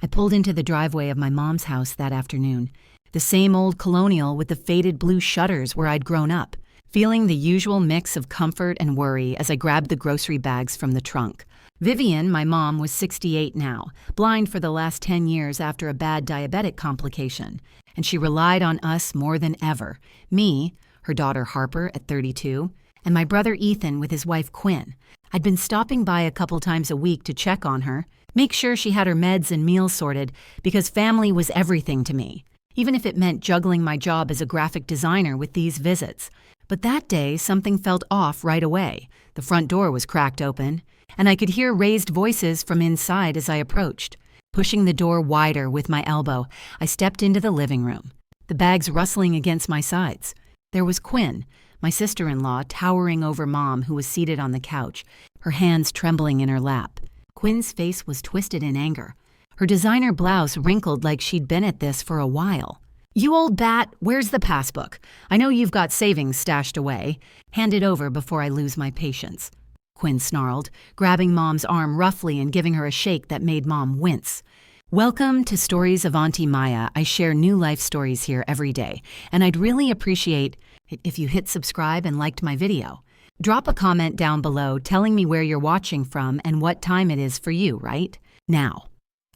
I pulled into the driveway of my mom's house that afternoon, the same old colonial with the faded blue shutters where I'd grown up, feeling the usual mix of comfort and worry as I grabbed the grocery bags from the trunk. Vivian, my mom, was 68 now, blind for the last 10 years after a bad diabetic complication, and she relied on us more than ever. Me, her daughter Harper at 32, and my brother Ethan with his wife Quinn. I'd been stopping by a couple times a week to check on her, make sure she had her meds and meals sorted, because family was everything to me, even if it meant juggling my job as a graphic designer with these visits. But that day, something felt off right away. The front door was cracked open, and I could hear raised voices from inside as I approached. Pushing the door wider with my elbow, I stepped into the living room, the bags rustling against my sides. There was Quinn, my sister-in-law, towering over Mom, who was seated on the couch, her hands trembling in her lap. Quinn's face was twisted in anger. Her designer blouse wrinkled like she'd been at this for a while. "You old bat, where's the passbook? I know you've got savings stashed away. Hand it over before I lose my patience," Quinn snarled, grabbing Mom's arm roughly and giving her a shake that made Mom wince. Welcome to Stories of Auntie Maya. I share new life stories here every day, and I'd really appreciate it if you hit subscribe and liked my video. Drop a comment down below telling me where you're watching from and what time it is for you, right? Now,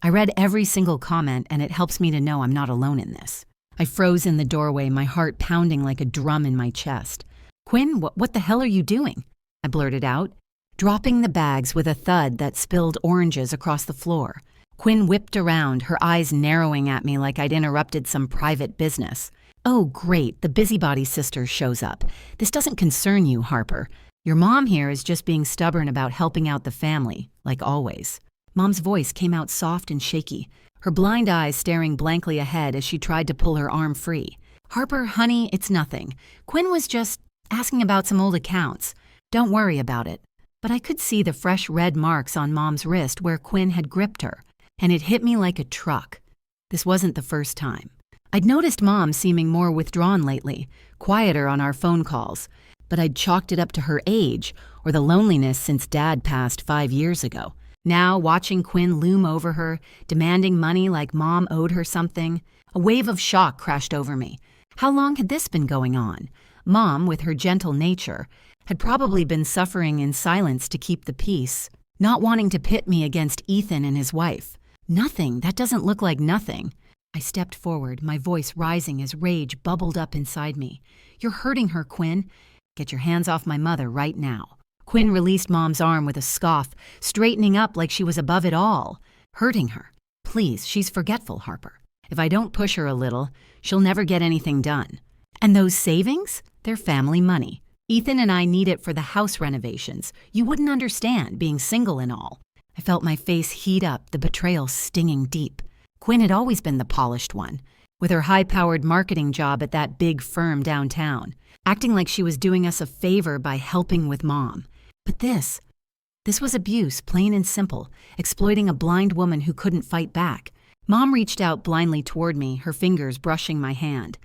I read every single comment, and it helps me to know I'm not alone in this. I froze in the doorway, my heart pounding like a drum in my chest. "Quinn, what the hell are you doing?" I blurted out, dropping the bags with a thud that spilled oranges across the floor. Quinn whipped around, her eyes narrowing at me like I'd interrupted some private business. "Oh, great, the busybody sister shows up. This doesn't concern you, Harper. Your mom here is just being stubborn about helping out the family, like always." Mom's voice came out soft and shaky, her blind eyes staring blankly ahead as she tried to pull her arm free. "Harper, honey, it's nothing. Quinn was just asking about some old accounts. Don't worry about it." But I could see the fresh red marks on Mom's wrist where Quinn had gripped her, and it hit me like a truck. This wasn't the first time. I'd noticed Mom seeming more withdrawn lately, quieter on our phone calls, but I'd chalked it up to her age or the loneliness since Dad passed 5 years ago. Now, watching Quinn loom over her, demanding money like Mom owed her something, a wave of shock crashed over me. How long had this been going on? Mom, with her gentle nature, had probably been suffering in silence to keep the peace, not wanting to pit me against Ethan and his wife. Nothing, that doesn't look like nothing. I stepped forward, my voice rising as rage bubbled up inside me. "You're hurting her, Quinn. Get your hands off my mother right now." Quinn released Mom's arm with a scoff, straightening up like she was above it all. "Hurting her? Please, she's forgetful, Harper. If I don't push her a little, she'll never get anything done. And those savings? They're family money. Ethan and I need it for the house renovations. You wouldn't understand, being single and all." I felt my face heat up, the betrayal stinging deep. Quinn had always been the polished one, with her high-powered marketing job at that big firm downtown, acting like she was doing us a favor by helping with Mom. But this was abuse, plain and simple, exploiting a blind woman who couldn't fight back. Mom reached out blindly toward me, her fingers brushing my hand.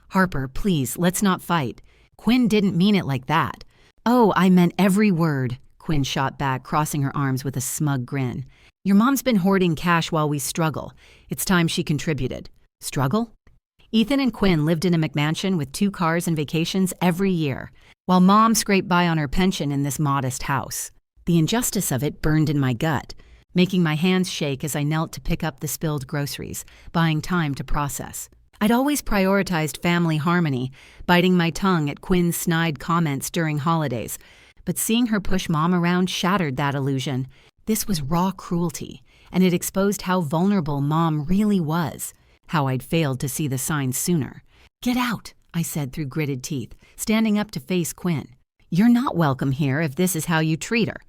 "Harper, please, let's not fight. Quinn didn't mean it like that." "Oh, I meant every word," Quinn shot back, crossing her arms with a smug grin. "Your mom's been hoarding cash while we struggle. It's time she contributed." Struggle? Ethan and Quinn lived in a McMansion with 2 cars and vacations every year, while Mom scraped by on her pension in this modest house. The injustice of it burned in my gut, making my hands shake as I knelt to pick up the spilled groceries, buying time to process. I'd always prioritized family harmony, biting my tongue at Quinn's snide comments during holidays, but seeing her push Mom around shattered that illusion. This was raw cruelty, and it exposed how vulnerable Mom really was, how I'd failed to see the signs sooner. "Get out," I said through gritted teeth, standing up to face Quinn. "You're not welcome here if this is how you treat her."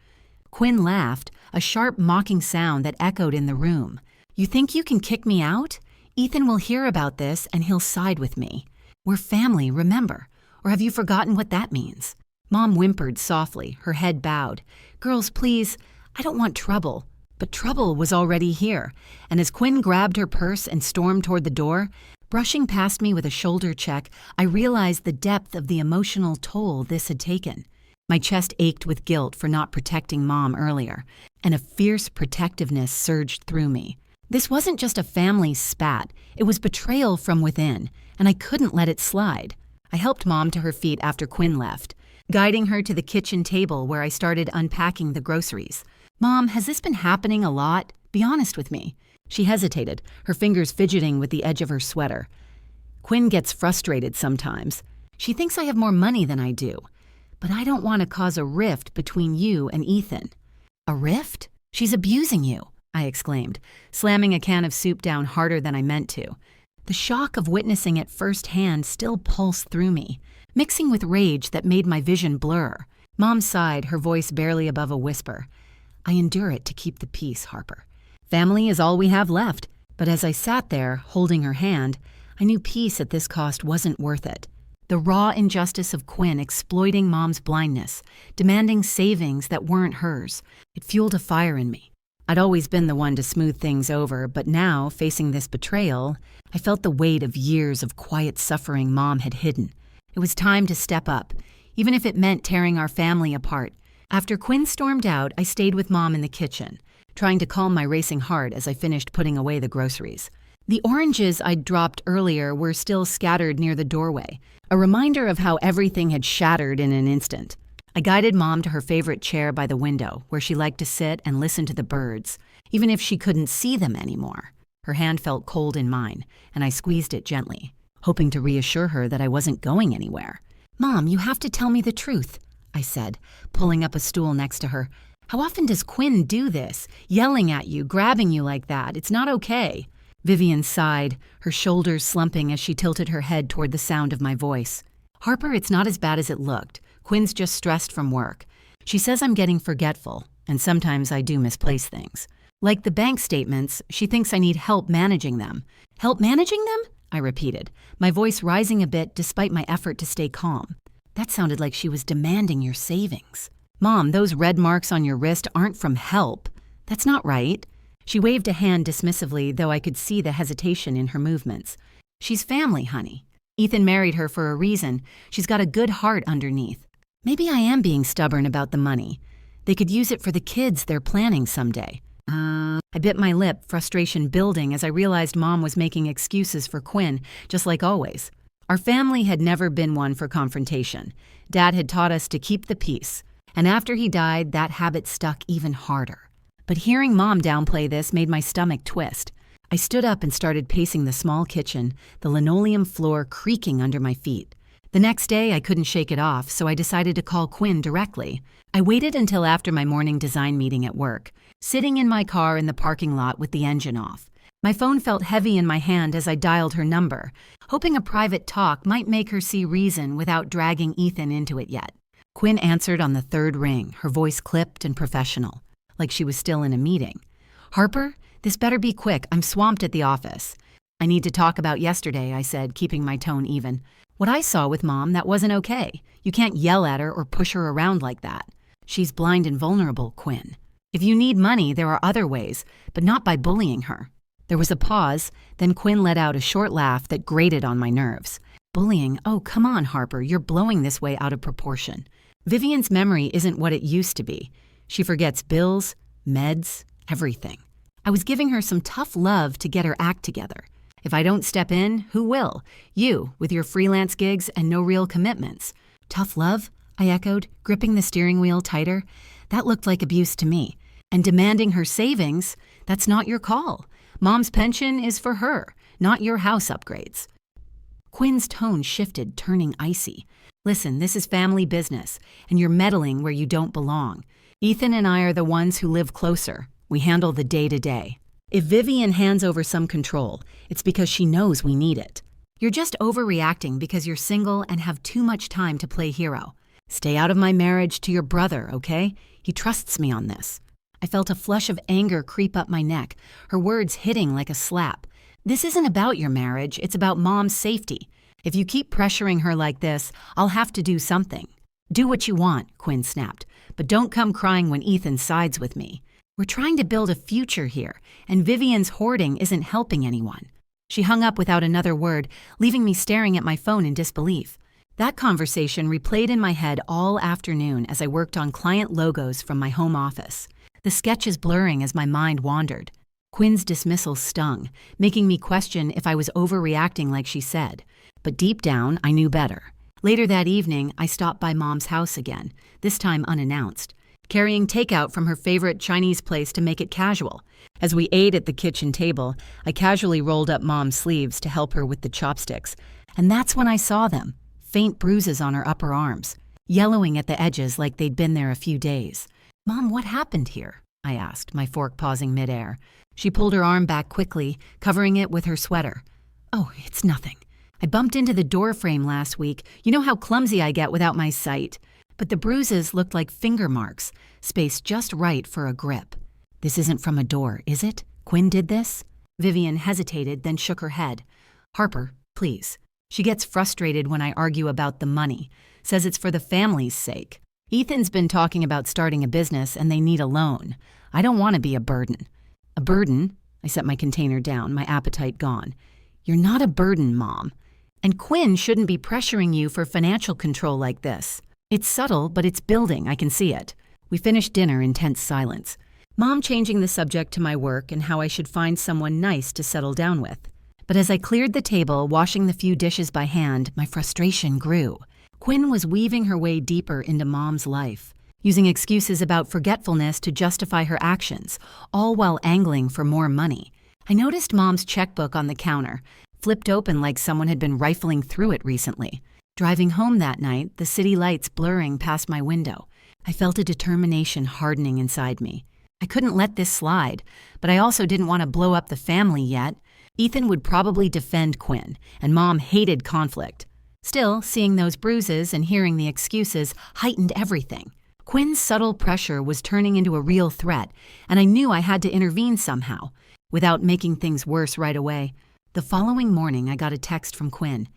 Quinn laughed, a sharp mocking sound that echoed in the room. "You think you can kick me out? Ethan will hear about this and he'll side with me. We're family, remember? Or have you forgotten what that means?" Mom whimpered softly, her head bowed. "Girls, please, I don't want trouble." But trouble was already here, and as Quinn grabbed her purse and stormed toward the door, brushing past me with a shoulder check, I realized the depth of the emotional toll this had taken. My chest ached with guilt for not protecting Mom earlier, and a fierce protectiveness surged through me. This wasn't just a family spat, it was betrayal from within, and I couldn't let it slide. I helped Mom to her feet after Quinn left, guiding her to the kitchen table where I started unpacking the groceries. "Mom, has this been happening a lot? Be honest with me." She hesitated, her fingers fidgeting with the edge of her sweater. "Quinn gets frustrated sometimes. She thinks I have more money than I do. But I don't want to cause a rift between you and Ethan." "A rift? She's abusing you," I exclaimed, slamming a can of soup down harder than I meant to. The shock of witnessing it firsthand still pulsed through me, mixing with rage that made my vision blur. Mom sighed, her voice barely above a whisper. "I endure it to keep the peace, Harper. Family is all we have left." But as I sat there, holding her hand, I knew peace at this cost wasn't worth it. The raw injustice of Quinn exploiting Mom's blindness, demanding savings that weren't hers, it fueled a fire in me. I'd always been the one to smooth things over, but now, facing this betrayal, I felt the weight of years of quiet suffering Mom had hidden. It was time to step up, even if it meant tearing our family apart. After Quinn stormed out, I stayed with Mom in the kitchen, trying to calm my racing heart as I finished putting away the groceries. The oranges I'd dropped earlier were still scattered near the doorway, a reminder of how everything had shattered in an instant. I guided Mom to her favorite chair by the window, where she liked to sit and listen to the birds, even if she couldn't see them anymore. Her hand felt cold in mine, and I squeezed it gently, hoping to reassure her that I wasn't going anywhere. "Mom, you have to tell me the truth," I said, pulling up a stool next to her. "How often does Quinn do this? Yelling at you, grabbing you like that? It's not okay." Vivian sighed, her shoulders slumping as she tilted her head toward the sound of my voice. "Harper, it's not as bad as it looked. Quinn's just stressed from work. She says I'm getting forgetful, and sometimes I do misplace things. Like the bank statements, she thinks I need help managing them." "Help managing them?" I repeated, my voice rising a bit despite my effort to stay calm. That sounded like she was demanding your savings. "Mom, those red marks on your wrist aren't from help. That's not right." She waved a hand dismissively, though I could see the hesitation in her movements. "She's family, honey. Ethan married her for a reason. She's got a good heart underneath. Maybe I am being stubborn about the money. They could use it for the kids they're planning someday." I bit my lip, frustration building as I realized Mom was making excuses for Quinn, just like always. Our family had never been one for confrontation. Dad had taught us to keep the peace, and after he died, that habit stuck even harder. But hearing Mom downplay this made my stomach twist. I stood up and started pacing the small kitchen, the linoleum floor creaking under my feet. The next day, I couldn't shake it off, so I decided to call Quinn directly. I waited until after my morning design meeting at work, sitting in my car in the parking lot with the engine off. My phone felt heavy in my hand as I dialed her number, hoping a private talk might make her see reason without dragging Ethan into it yet. Quinn answered on the third ring, her voice clipped and professional, like she was still in a meeting. "Harper, this better be quick. I'm swamped at the office." "I need to talk about yesterday," I said, keeping my tone even. "What I saw with Mom, that wasn't okay. You can't yell at her or push her around like that. She's blind and vulnerable, Quinn. If you need money, there are other ways, but not by bullying her." There was a pause, then Quinn let out a short laugh that grated on my nerves. "Bullying? Oh, come on, Harper, you're blowing this way out of proportion. Vivian's memory isn't what it used to be. She forgets bills, meds, everything. I was giving her some tough love to get her act together. If I don't step in, who will? You, with your freelance gigs and no real commitments." "Tough love?" I echoed, gripping the steering wheel tighter. That looked like abuse to me. "And demanding her savings? That's not your call. Mom's pension is for her, not your house upgrades." Quinn's tone shifted, turning icy. "Listen, this is family business, and you're meddling where you don't belong. Ethan and I are the ones who live closer. We handle the day-to-day. If Vivian hands over some control, it's because she knows we need it. You're just overreacting because you're single and have too much time to play hero. Stay out of my marriage to your brother, okay? He trusts me on this." I felt a flush of anger creep up my neck, her words hitting like a slap. "This isn't about your marriage, it's about Mom's safety. If you keep pressuring her like this, I'll have to do something." "Do what you want," Quinn snapped, "but don't come crying when Ethan sides with me. We're trying to build a future here, and Vivian's hoarding isn't helping anyone." She hung up without another word, leaving me staring at my phone in disbelief. That conversation replayed in my head all afternoon as I worked on client logos from my home office, the sketches blurring as my mind wandered. Quinn's dismissal stung, making me question if I was overreacting like she said. But deep down, I knew better. Later that evening, I stopped by Mom's house again, this time unannounced, carrying takeout from her favorite Chinese place to make it casual. As we ate at the kitchen table, I casually rolled up Mom's sleeves to help her with the chopsticks. And that's when I saw them, faint bruises on her upper arms, yellowing at the edges like they'd been there a few days. "Mom, what happened here?" I asked, my fork pausing midair. She pulled her arm back quickly, covering it with her sweater. "Oh, it's nothing. I bumped into the door frame last week. You know how clumsy I get without my sight." But the bruises looked like finger marks, spaced just right for a grip. "This isn't from a door, is it? Quinn did this?" Vivian hesitated, then shook her head. "Harper, please. She gets frustrated when I argue about the money, says it's for the family's sake. Ethan's been talking about starting a business and they need a loan. I don't want to be a burden." "A burden?" I set my container down, my appetite gone. "You're not a burden, Mom. And Quinn shouldn't be pressuring you for financial control like this. It's subtle, but it's building, I can see it." We finished dinner in tense silence, Mom changing the subject to my work and how I should find someone nice to settle down with. But as I cleared the table, washing the few dishes by hand, my frustration grew. Quinn was weaving her way deeper into Mom's life, using excuses about forgetfulness to justify her actions, all while angling for more money. I noticed Mom's checkbook on the counter, flipped open like someone had been rifling through it recently. Driving home that night, the city lights blurring past my window, I felt a determination hardening inside me. I couldn't let this slide, but I also didn't want to blow up the family yet. Ethan would probably defend Quinn, and Mom hated conflict. Still, seeing those bruises and hearing the excuses heightened everything. Quinn's subtle pressure was turning into a real threat, and I knew I had to intervene somehow, without making things worse right away. The following morning, I got a text from Quinn.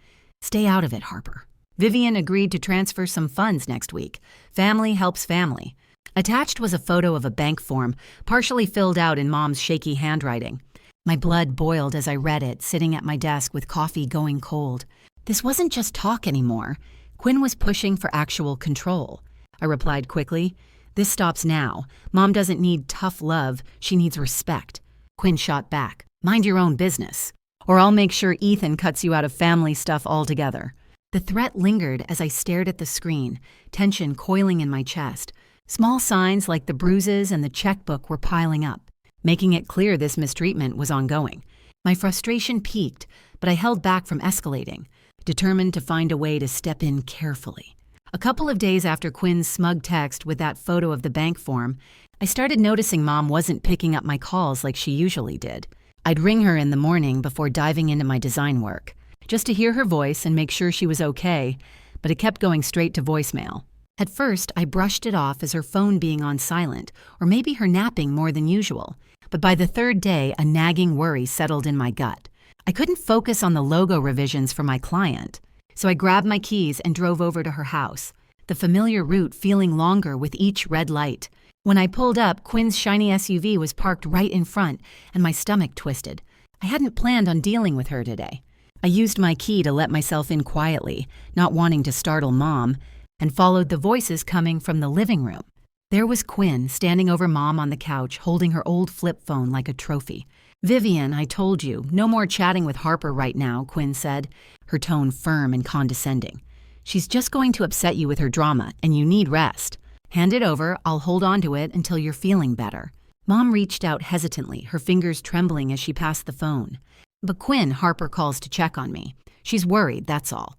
"Stay out of it, Harper. Vivian agreed to transfer some funds next week. Family helps family." Attached was a photo of a bank form, partially filled out in Mom's shaky handwriting. My blood boiled as I read it, sitting at my desk with coffee going cold. This wasn't just talk anymore. Quinn was pushing for actual control. I replied quickly, "This stops now. Mom doesn't need tough love, she needs respect." Quinn shot back, "Mind your own business, or I'll make sure Ethan cuts you out of family stuff altogether." The threat lingered as I stared at the screen, tension coiling in my chest. Small signs like the bruises and the checkbook were piling up, making it clear this mistreatment was ongoing. My frustration peaked, but I held back from escalating, determined to find a way to step in carefully. A couple of days after Quinn's smug text with that photo of the bank form, I started noticing Mom wasn't picking up my calls like she usually did. I'd ring her in the morning before diving into my design work, just to hear her voice and make sure she was okay, but it kept going straight to voicemail. At first, I brushed it off as her phone being on silent, or maybe her napping more than usual. But by the third day, a nagging worry settled in my gut. I couldn't focus on the logo revisions for my client, so I grabbed my keys and drove over to her house, the familiar route feeling longer with each red light. When I pulled up, Quinn's shiny SUV was parked right in front, and my stomach twisted. I hadn't planned on dealing with her today. I used my key to let myself in quietly, not wanting to startle Mom, and followed the voices coming from the living room. There was Quinn standing over Mom on the couch, holding her old flip phone like a trophy. "Vivian, I told you, no more chatting with Harper right now," Quinn said, her tone firm and condescending. "She's just going to upset you with her drama, and you need rest. Hand it over, I'll hold on to it until you're feeling better." Mom reached out hesitantly, her fingers trembling as she passed the phone. "But Quinn, Harper calls to check on me. She's worried, that's all."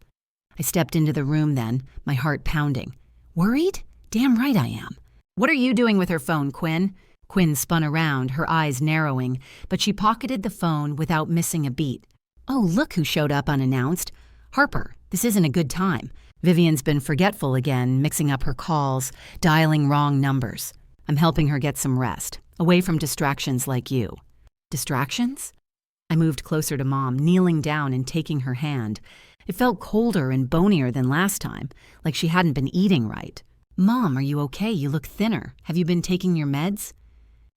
I stepped into the room then, my heart pounding. "Worried? Damn right I am." "What are you doing with her phone, Quinn?" Quinn spun around, her eyes narrowing, but she pocketed the phone without missing a beat. "Oh, look who showed up unannounced. Harper, this isn't a good time. Vivian's been forgetful again, mixing up her calls, dialing wrong numbers. I'm helping her get some rest, away from distractions like you." "Distractions?" I moved closer to Mom, kneeling down and taking her hand. It felt colder and bonier than last time, like she hadn't been eating right. "Mom, are you okay? You look thinner. Have you been taking your meds?"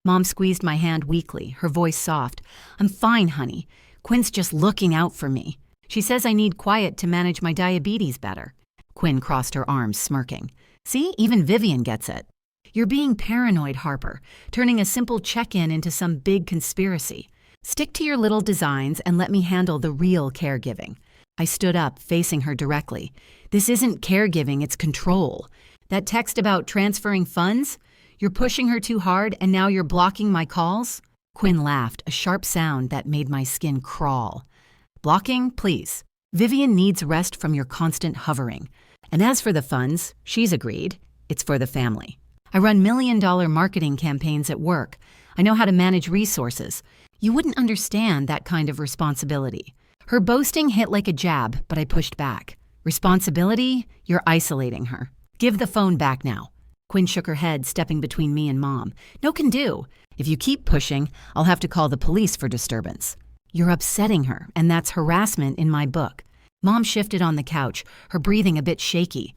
Mom squeezed my hand weakly, her voice soft. "I'm fine, honey. Quinn's just looking out for me. She says I need quiet to manage my diabetes better." Quinn crossed her arms, smirking. "See, even Vivian gets it." You're being paranoid, Harper, turning a simple check-in into some big conspiracy. Stick to your little designs and let me handle the real caregiving. I stood up, facing her directly. This isn't caregiving, it's control. That text about transferring funds? You're pushing her too hard and now you're blocking my calls? Quinn laughed, a sharp sound that made my skin crawl. Blocking, please. Vivian needs rest from your constant hovering. And as for the funds, she's agreed. It's for the family. I run million-dollar marketing campaigns at work. I know how to manage resources. You wouldn't understand that kind of responsibility. Her boasting hit like a jab, but I pushed back. Responsibility? You're isolating her. Give the phone back now. Quinn shook her head, stepping between me and Mom. No can do. If you keep pushing, I'll have to call the police for disturbance. You're upsetting her, and that's harassment in my book. Mom shifted on the couch, her breathing a bit shaky.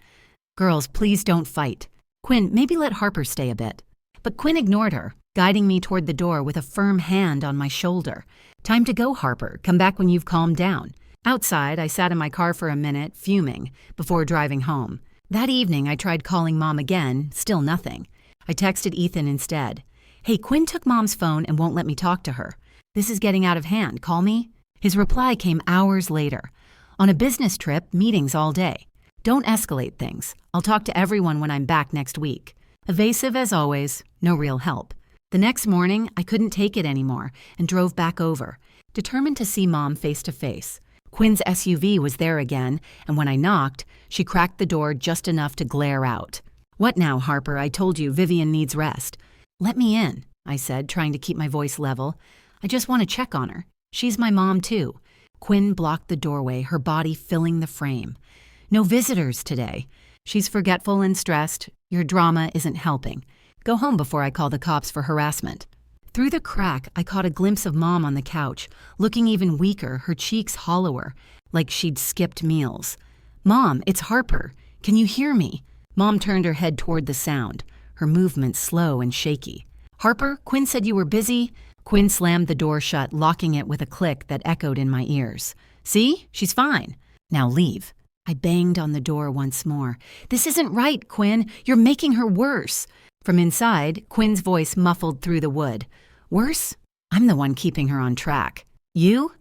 Girls, please don't fight. Quinn, maybe let Harper stay a bit. But Quinn ignored her, guiding me toward the door with a firm hand on my shoulder. Time to go, Harper. Come back when you've calmed down. Outside, I sat in my car for a minute, fuming, before driving home. That evening, I tried calling Mom again, still nothing. I texted Ethan instead. Hey, Quinn took Mom's phone and won't let me talk to her. This is getting out of hand. Call me? His reply came hours later. On a business trip, meetings all day. Don't escalate things. I'll talk to everyone when I'm back next week. Evasive as always, no real help. The next morning, I couldn't take it anymore and drove back over, determined to see Mom face to face. Quinn's SUV was there again, and when I knocked, she cracked the door just enough to glare out. What now, Harper? I told you Vivian needs rest. Let me in, I said, trying to keep my voice level. I just want to check on her. She's my mom, too. Quinn blocked the doorway, her body filling the frame. No visitors today. She's forgetful and stressed. Your drama isn't helping. Go home before I call the cops for harassment. Through the crack, I caught a glimpse of Mom on the couch, looking even weaker, her cheeks hollower, like she'd skipped meals. Mom, it's Harper. Can you hear me? Mom turned her head toward the sound, her movements slow and shaky. Harper, Quinn said you were busy. Quinn slammed the door shut, locking it with a click that echoed in my ears. See? She's fine. Now leave. I banged on the door once more. This isn't right, Quinn. You're making her worse. From inside, Quinn's voice muffled through the wood. Worse? I'm the one keeping her on track. You?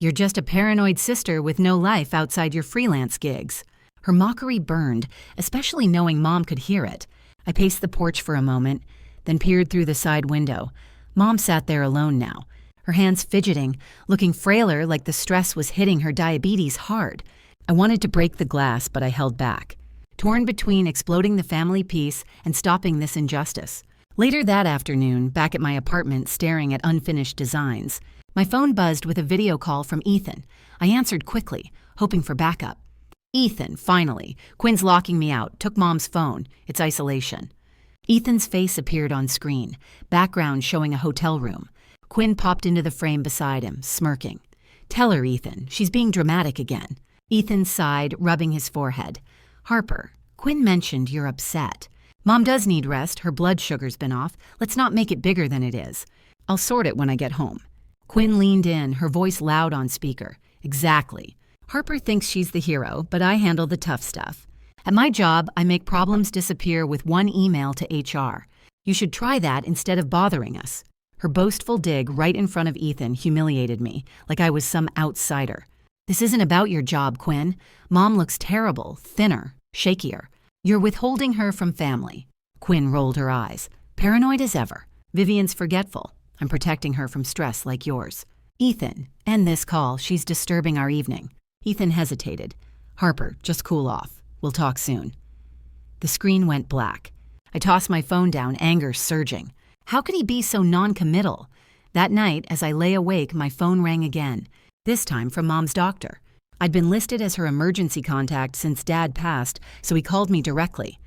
You're just a paranoid sister with no life outside your freelance gigs. Her mockery burned, especially knowing Mom could hear it. I paced the porch for a moment, then peered through the side window. Mom sat there alone now, her hands fidgeting, looking frailer like the stress was hitting her diabetes hard. I wanted to break the glass, but I held back, torn between exploding the family peace and stopping this injustice. Later that afternoon, back at my apartment staring at unfinished designs, my phone buzzed with a video call from Ethan. I answered quickly, hoping for backup. Ethan, finally. Quinn's locking me out. Took Mom's phone. It's isolation. Ethan's face appeared on screen, background showing a hotel room. Quinn popped into the frame beside him, smirking. Tell her, Ethan. She's being dramatic again. Ethan sighed, rubbing his forehead. Harper, Quinn mentioned you're upset. Mom does need rest. Her blood sugar's been off. Let's not make it bigger than it is. I'll sort it when I get home. Quinn leaned in, her voice loud on speaker. Exactly. Harper thinks she's the hero, but I handle the tough stuff. At my job, I make problems disappear with one email to HR. You should try that instead of bothering us. Her boastful dig right in front of Ethan humiliated me, like I was some outsider. This isn't about your job, Quinn. Mom looks terrible, thinner, shakier. You're withholding her from family. Quinn rolled her eyes. Paranoid as ever. Vivian's forgetful. I'm protecting her from stress like yours. Ethan, end this call. She's disturbing our evening. Ethan hesitated. Harper, just cool off. We'll talk soon. The screen went black. I tossed my phone down, anger surging. How could he be so non-committal? That night, as I lay awake, my phone rang again, this time from Mom's doctor. I'd been listed as her emergency contact since Dad passed, so he called me directly.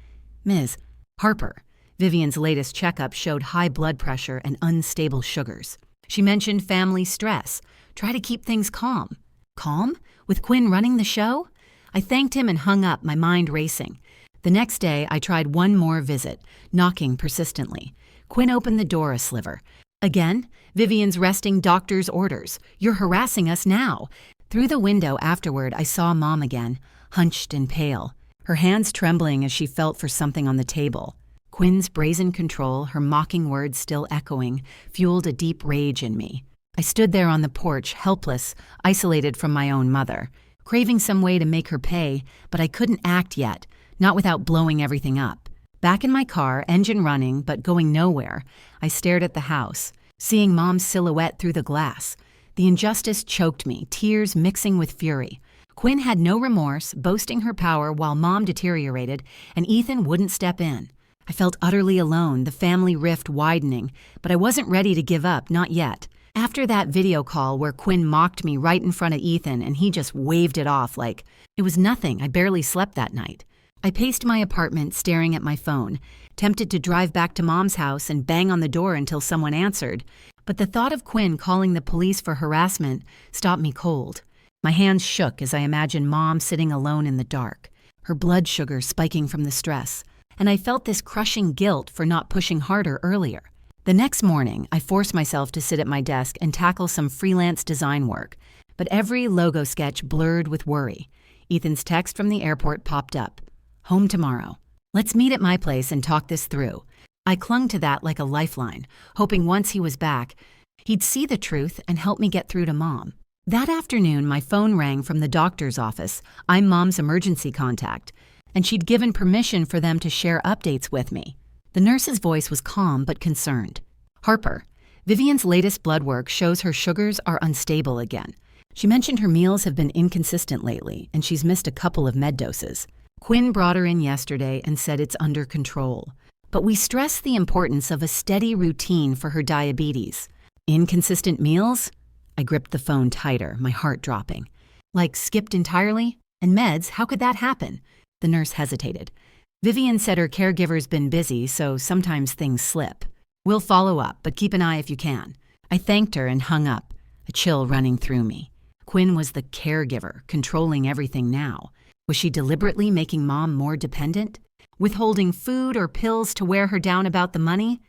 Ms. Harper. Vivian's latest checkup showed high blood pressure and unstable sugars. She mentioned family stress. Try to keep things calm. Calm? With Quinn running the show? I thanked him and hung up, my mind racing. The next day, I tried one more visit, knocking persistently. Quinn opened the door a sliver. Again, Vivian's resting doctor's orders. You're harassing us now. Through the window afterward, I saw Mom again, hunched and pale, her hands trembling as she felt for something on the table. Quinn's brazen control, her mocking words still echoing, fueled a deep rage in me. I stood there on the porch, helpless, isolated from my own mother, craving some way to make her pay, but I couldn't act yet, not without blowing everything up. Back in my car, engine running but going nowhere, I stared at the house, seeing Mom's silhouette through the glass. The injustice choked me, tears mixing with fury. Quinn had no remorse, boasting her power while Mom deteriorated, and Ethan wouldn't step in. I felt utterly alone, the family rift widening, but I wasn't ready to give up, not yet. After that video call where Quinn mocked me right in front of Ethan and he just waved it off like it was nothing, I barely slept that night. I paced my apartment staring at my phone, tempted to drive back to Mom's house and bang on the door until someone answered, but the thought of Quinn calling the police for harassment stopped me cold. My hands shook as I imagined Mom sitting alone in the dark, her blood sugar spiking from the stress, and I felt this crushing guilt for not pushing harder earlier. The next morning, I forced myself to sit at my desk and tackle some freelance design work, but every logo sketch blurred with worry. Ethan's text from the airport popped up. Home tomorrow. Let's meet at my place and talk this through. I clung to that like a lifeline, hoping once he was back, he'd see the truth and help me get through to Mom. That afternoon, my phone rang from the doctor's office. I'm Mom's emergency contact, and she'd given permission for them to share updates with me. The nurse's voice was calm but concerned. Harper, Vivian's latest blood work shows her sugars are unstable again. She mentioned her meals have been inconsistent lately, and she's missed a couple of med doses. Quinn brought her in yesterday and said it's under control. But we stress the importance of a steady routine for her diabetes. Inconsistent meals? I gripped the phone tighter, my heart dropping. Like skipped entirely? And meds, how could that happen? The nurse hesitated. Vivian said her caregiver's been busy, so sometimes things slip. We'll follow up, but keep an eye if you can. I thanked her and hung up, a chill running through me. Quinn was the caregiver, controlling everything now. Was she deliberately making Mom more dependent? Withholding food or pills to wear her down about the money?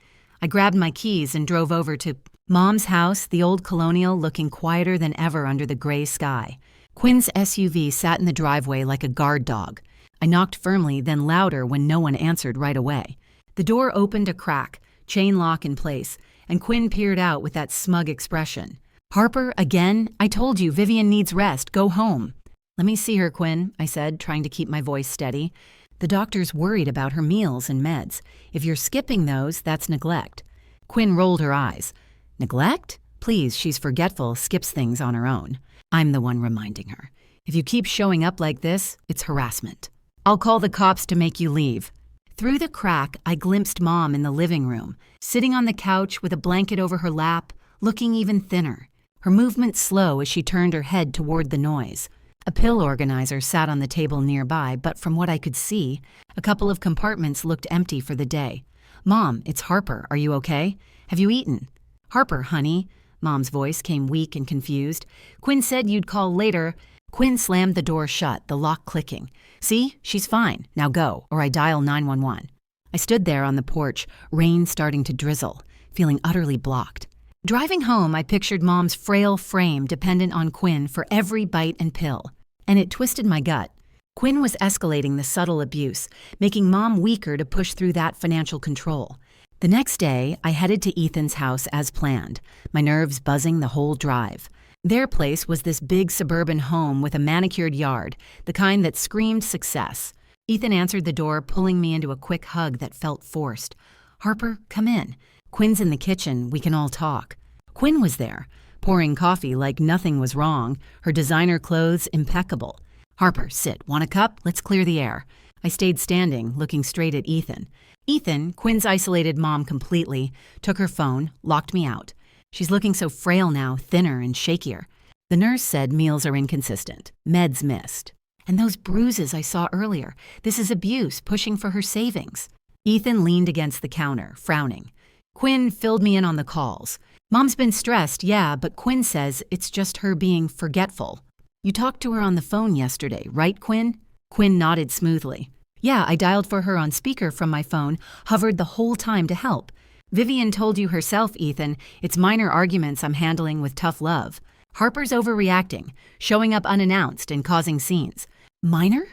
I grabbed my keys and drove over to Mom's house, the old colonial looking quieter than ever under the gray sky. Quinn's SUV sat in the driveway like a guard dog. I knocked firmly, then louder when no one answered right away. The door opened a crack, chain lock in place, and Quinn peered out with that smug expression. Harper, again? I told you Vivian needs rest. Go home. Let me see her, Quinn, I said, trying to keep my voice steady. The doctor's worried about her meals and meds. If you're skipping those, that's neglect. Quinn rolled her eyes. Neglect? Please, she's forgetful, skips things on her own. I'm the one reminding her. If you keep showing up like this, it's harassment. I'll call the cops to make you leave. Through the crack, I glimpsed Mom in the living room, sitting on the couch with a blanket over her lap, looking even thinner. Her movement slow as she turned her head toward the noise. A pill organizer sat on the table nearby, but from what I could see, a couple of compartments looked empty for the day. Mom, it's Harper. Are you okay? Have you eaten? Harper, honey. Mom's voice came weak and confused. Quinn said you'd call later. Quinn slammed the door shut, the lock clicking. See? She's fine. Now go, or I dial 911. I stood there on the porch, rain starting to drizzle, feeling utterly blocked. Driving home, I pictured Mom's frail frame dependent on Quinn for every bite and pill, and it twisted my gut. Quinn was escalating the subtle abuse, making Mom weaker to push through that financial control. The next day, I headed to Ethan's house as planned, my nerves buzzing the whole drive. Their place was this big suburban home with a manicured yard, the kind that screamed success. Ethan answered the door, pulling me into a quick hug that felt forced. Harper, come in. Quinn's in the kitchen. We can all talk. Quinn was there, pouring coffee like nothing was wrong, her designer clothes impeccable. Harper, sit. Want a cup? Let's clear the air. I stayed standing, looking straight at Ethan. Ethan, Quinn's isolated mom completely, took her phone, locked me out. She's looking so frail now, thinner and shakier. The nurse said meals are inconsistent, meds missed. And those bruises I saw earlier, this is abuse, pushing for her savings. Ethan leaned against the counter, frowning. Quinn filled me in on the calls. Mom's been stressed, yeah, but Quinn says it's just her being forgetful. You talked to her on the phone yesterday, right, Quinn? Quinn nodded smoothly. Yeah, I dialed for her on speaker from my phone, hovered the whole time to help. Vivian told you herself, Ethan, it's minor arguments I'm handling with tough love. Harper's overreacting, showing up unannounced and causing scenes. Minor?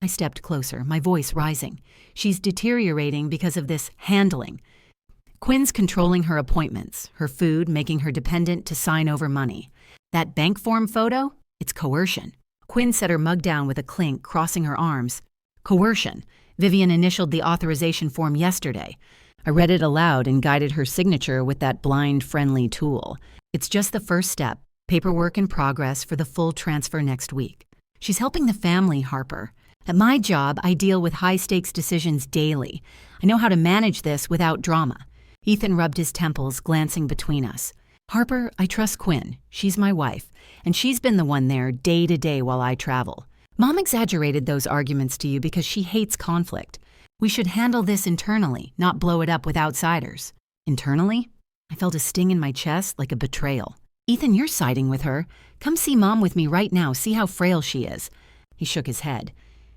I stepped closer, my voice rising. She's deteriorating because of this handling. Quinn's controlling her appointments, her food, making her dependent to sign over money. That bank form photo? It's coercion. Quinn set her mug down with a clink, crossing her arms. Coercion. Vivian initialed the authorization form yesterday. I read it aloud and guided her signature with that blind-friendly tool. It's just the first step, paperwork in progress for the full transfer next week. She's helping the family, Harper. At my job, I deal with high-stakes decisions daily. I know how to manage this without drama. Ethan rubbed his temples, glancing between us. Harper, I trust Quinn. She's my wife, and she's been the one there day to day while I travel. Mom exaggerated those arguments to you because she hates conflict. We should handle this internally, not blow it up with outsiders. Internally? I felt a sting in my chest like a betrayal. Ethan, you're siding with her. Come see Mom with me right now, see how frail she is. He shook his head.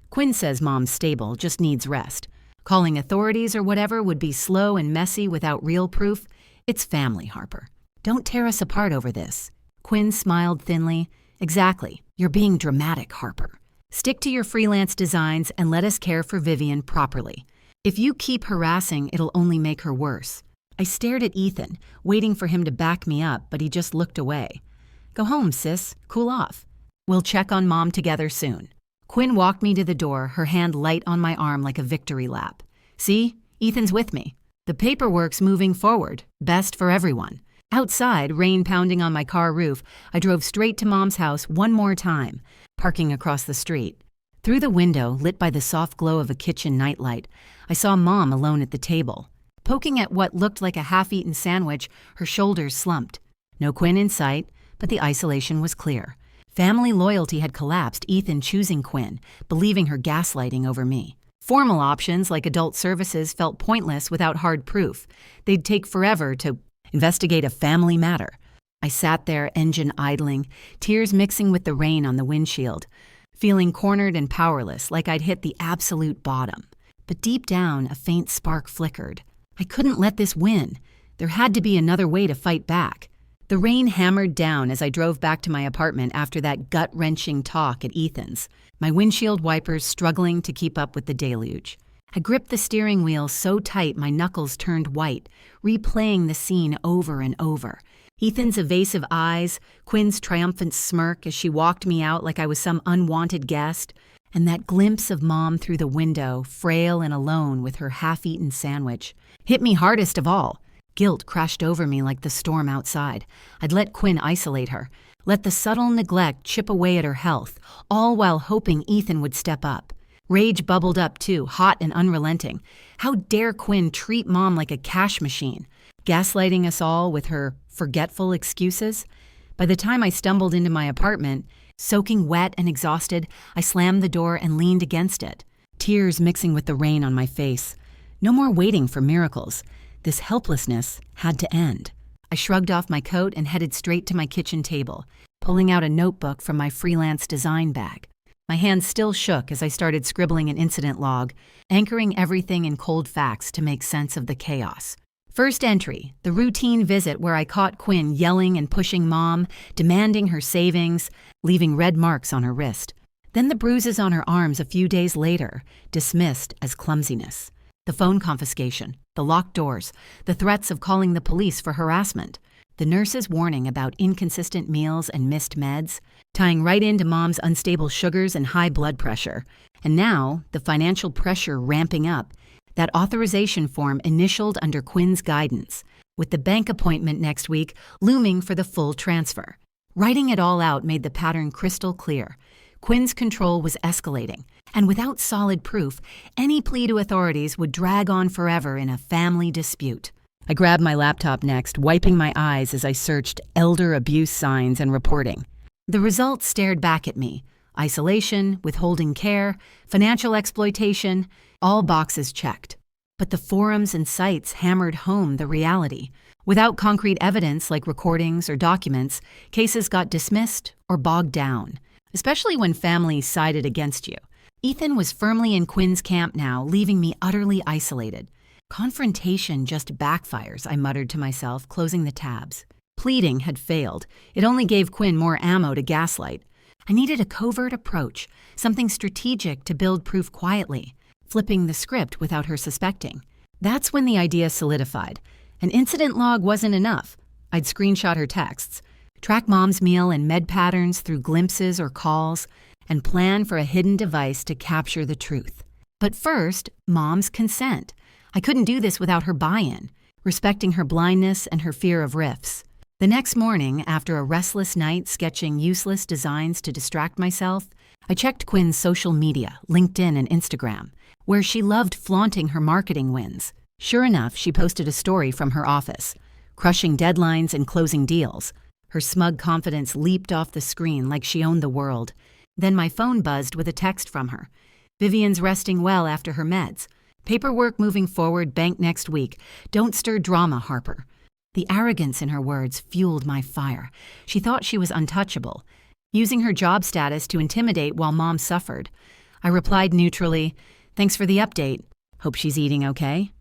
Quinn says Mom's stable, just needs rest. Calling authorities or whatever would be slow and messy without real proof. It's family, Harper. Don't tear us apart over this. Quinn smiled thinly. Exactly. You're being dramatic, Harper. Stick to your freelance designs and let us care for Vivian properly. If you keep harassing, it'll only make her worse. I stared at Ethan, waiting for him to back me up, but he just looked away. Go home, sis. Cool off. We'll check on Mom together soon. Quinn walked me to the door, her hand light on my arm like a victory lap. See? Ethan's with me. The paperwork's moving forward. Best for everyone. Outside, rain pounding on my car roof, I drove straight to Mom's house one more time, parking across the street. Through the window, lit by the soft glow of a kitchen nightlight, I saw Mom alone at the table. Poking at what looked like a half-eaten sandwich, her shoulders slumped. No Quinn in sight, but the isolation was clear. Family loyalty had collapsed, Ethan choosing Quinn, believing her gaslighting over me. Formal options like adult services felt pointless without hard proof. They'd take forever to investigate a family matter. I sat there, engine idling, tears mixing with the rain on the windshield, feeling cornered and powerless, like I'd hit the absolute bottom. But deep down, a faint spark flickered. I couldn't let this win. There had to be another way to fight back. The rain hammered down as I drove back to my apartment after that gut-wrenching talk at Ethan's, my windshield wipers struggling to keep up with the deluge. I gripped the steering wheel so tight my knuckles turned white, replaying the scene over and over. Ethan's evasive eyes, Quinn's triumphant smirk as she walked me out like I was some unwanted guest, and that glimpse of Mom through the window, frail and alone with her half-eaten sandwich, hit me hardest of all. Guilt crashed over me like the storm outside. I'd let Quinn isolate her, let the subtle neglect chip away at her health, all while hoping Ethan would step up. Rage bubbled up too, hot and unrelenting. How dare Quinn treat Mom like a cash machine, gaslighting us all with her forgetful excuses? By the time I stumbled into my apartment, soaking wet and exhausted, I slammed the door and leaned against it, tears mixing with the rain on my face. No more waiting for miracles. This helplessness had to end. I shrugged off my coat and headed straight to my kitchen table, pulling out a notebook from my freelance design bag. My hands still shook as I started scribbling an incident log, anchoring everything in cold facts to make sense of the chaos. First entry, the routine visit where I caught Quinn yelling and pushing Mom, demanding her savings, leaving red marks on her wrist. Then the bruises on her arms a few days later, dismissed as clumsiness. The phone confiscation, the locked doors, the threats of calling the police for harassment, the nurse's warning about inconsistent meals and missed meds, tying right into Mom's unstable sugars and high blood pressure. And now, the financial pressure ramping up, that authorization form initialed under Quinn's guidance, with the bank appointment next week looming for the full transfer. Writing it all out made the pattern crystal clear. Quinn's control was escalating, and without solid proof, any plea to authorities would drag on forever in a family dispute. I grabbed my laptop next, wiping my eyes as I searched elder abuse signs and reporting. The results stared back at me. Isolation, withholding care, financial exploitation, all boxes checked. But the forums and sites hammered home the reality. Without concrete evidence like recordings or documents, cases got dismissed or bogged down, especially when families sided against you. Ethan was firmly in Quinn's camp now, leaving me utterly isolated. Confrontation just backfires, I muttered to myself, closing the tabs. Pleading had failed. It only gave Quinn more ammo to gaslight. I needed a covert approach, something strategic to build proof quietly, flipping the script without her suspecting. That's when the idea solidified. An incident log wasn't enough. I'd screenshot her texts, track Mom's meal and med patterns through glimpses or calls, and plan for a hidden device to capture the truth. But first, Mom's consent. I couldn't do this without her buy-in, respecting her blindness and her fear of rifts. The next morning, after a restless night sketching useless designs to distract myself, I checked Quinn's social media, LinkedIn and Instagram, where she loved flaunting her marketing wins. Sure enough, she posted a story from her office, crushing deadlines and closing deals. Her smug confidence leaped off the screen like she owned the world. Then my phone buzzed with a text from her. Vivian's resting well after her meds. Paperwork moving forward, bank next week. Don't stir drama, Harper. The arrogance in her words fueled my fire. She thought she was untouchable, using her job status to intimidate while Mom suffered. I replied neutrally, "Thanks for the update. Hope she's eating okay."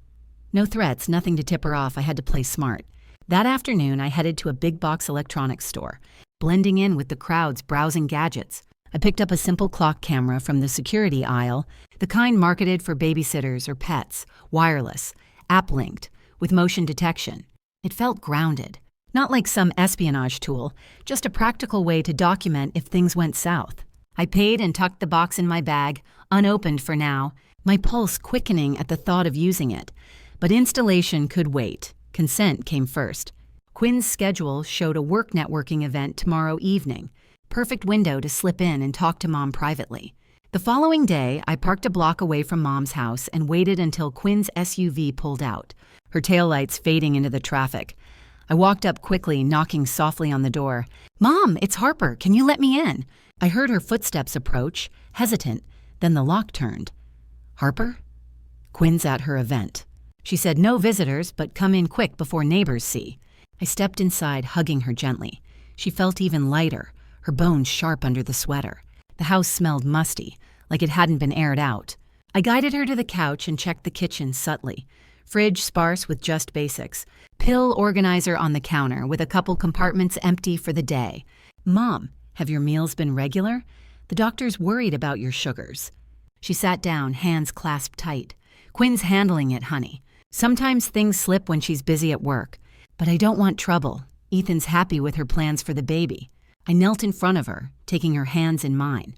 No threats, nothing to tip her off. I had to play smart. That afternoon, I headed to a big box electronics store, blending in with the crowds browsing gadgets. I picked up a simple clock camera from the security aisle, the kind marketed for babysitters or pets, wireless, app-linked, with motion detection. It felt grounded, not like some espionage tool, just a practical way to document if things went south. I paid and tucked the box in my bag, unopened for now, my pulse quickening at the thought of using it. But installation could wait. Consent came first. Quinn's schedule showed a work networking event tomorrow evening. Perfect window to slip in and talk to Mom privately. The following day, I parked a block away from Mom's house and waited until Quinn's SUV pulled out, her taillights fading into the traffic. I walked up quickly, knocking softly on the door. "Mom, it's Harper. Can you let me in?" I heard her footsteps approach, hesitant, then the lock turned. "Harper?" "Quinn's at her event. She said no visitors, but come in quick before neighbors see." I stepped inside, hugging her gently. She felt even lighter, her bones sharp under the sweater. The house smelled musty, like it hadn't been aired out. I guided her to the couch and checked the kitchen subtly. Fridge sparse with just basics. Pill organizer on the counter with a couple compartments empty for the day. "Mom, have your meals been regular? The doctor's worried about your sugars." She sat down, hands clasped tight. "Quinn's handling it, honey. Sometimes things slip when she's busy at work. But I don't want trouble. Ethan's happy with her plans for the baby." I knelt in front of her, taking her hands in mine.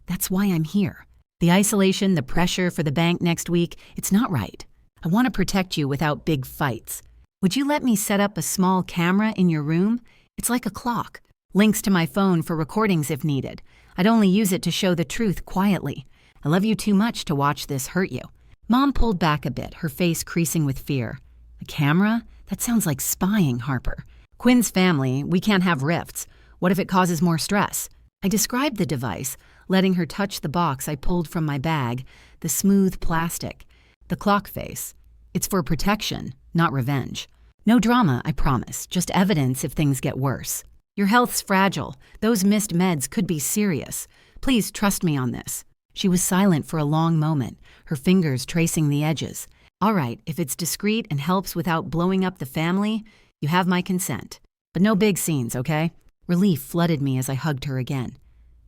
"That's why I'm here. The isolation, the pressure for the bank next week, it's not right. I want to protect you without big fights. Would you let me set up a small camera in your room? It's like a clock. Links to my phone for recordings if needed. I'd only use it to show the truth quietly. I love you too much to watch this hurt you." Mom pulled back a bit, her face creasing with fear. "A camera? That sounds like spying, Harper. Quinn's family, we can't have rifts. What if it causes more stress?" I described the device, letting her touch the box I pulled from my bag, the smooth plastic. The clock face. "It's for protection, not revenge. No drama, I promise, just evidence if things get worse. Your health's fragile. Those missed meds could be serious. Please trust me on this." She was silent for a long moment, her fingers tracing the edges. "All right, if it's discreet and helps without blowing up the family, you have my consent. But no big scenes, okay?" Relief flooded me as I hugged her again.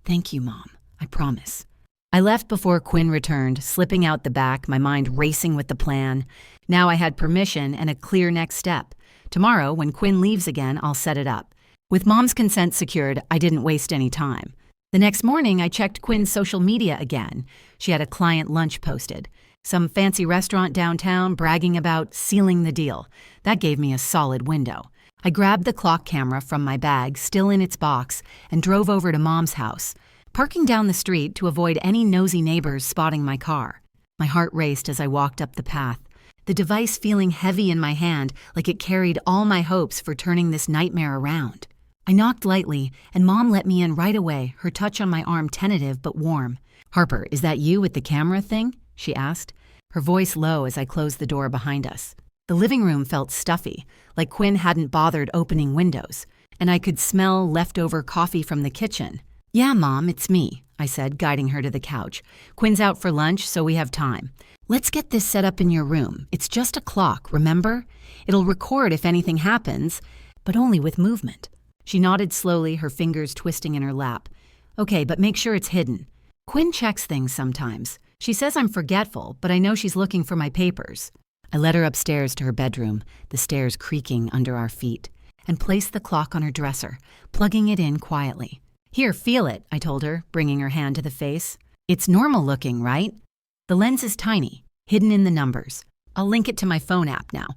"Thank you, Mom. I promise." I left before Quinn returned, slipping out the back, my mind racing with the plan. Now I had permission and a clear next step. Tomorrow, when Quinn leaves again, I'll set it up. With Mom's consent secured, I didn't waste any time. The next morning, I checked Quinn's social media again. She had a client lunch posted. Some fancy restaurant downtown bragging about sealing the deal. That gave me a solid window. I grabbed the clock camera from my bag, still in its box, and drove over to Mom's house, parking down the street to avoid any nosy neighbors spotting my car. My heart raced as I walked up the path, the device feeling heavy in my hand like it carried all my hopes for turning this nightmare around. I knocked lightly, and Mom let me in right away, her touch on my arm tentative but warm. "Harper, is that you with the camera thing?" she asked, her voice low as I closed the door behind us. The living room felt stuffy, like Quinn hadn't bothered opening windows, and I could smell leftover coffee from the kitchen. "Yeah, Mom, it's me," I said, guiding her to the couch. "Quinn's out for lunch, so we have time. Let's get this set up in your room. It's just a clock, remember? It'll record if anything happens, but only with movement." She nodded slowly, her fingers twisting in her lap. Okay, but make sure it's hidden. Quinn checks things sometimes. She says I'm forgetful, but I know she's looking for my papers. I led her upstairs to her bedroom, the stairs creaking under our feet, and placed the clock on her dresser, plugging it in quietly. Here, feel it, I told her, bringing her hand to the face. It's normal looking, right? The lens is tiny, hidden in the numbers. I'll link it to my phone app now.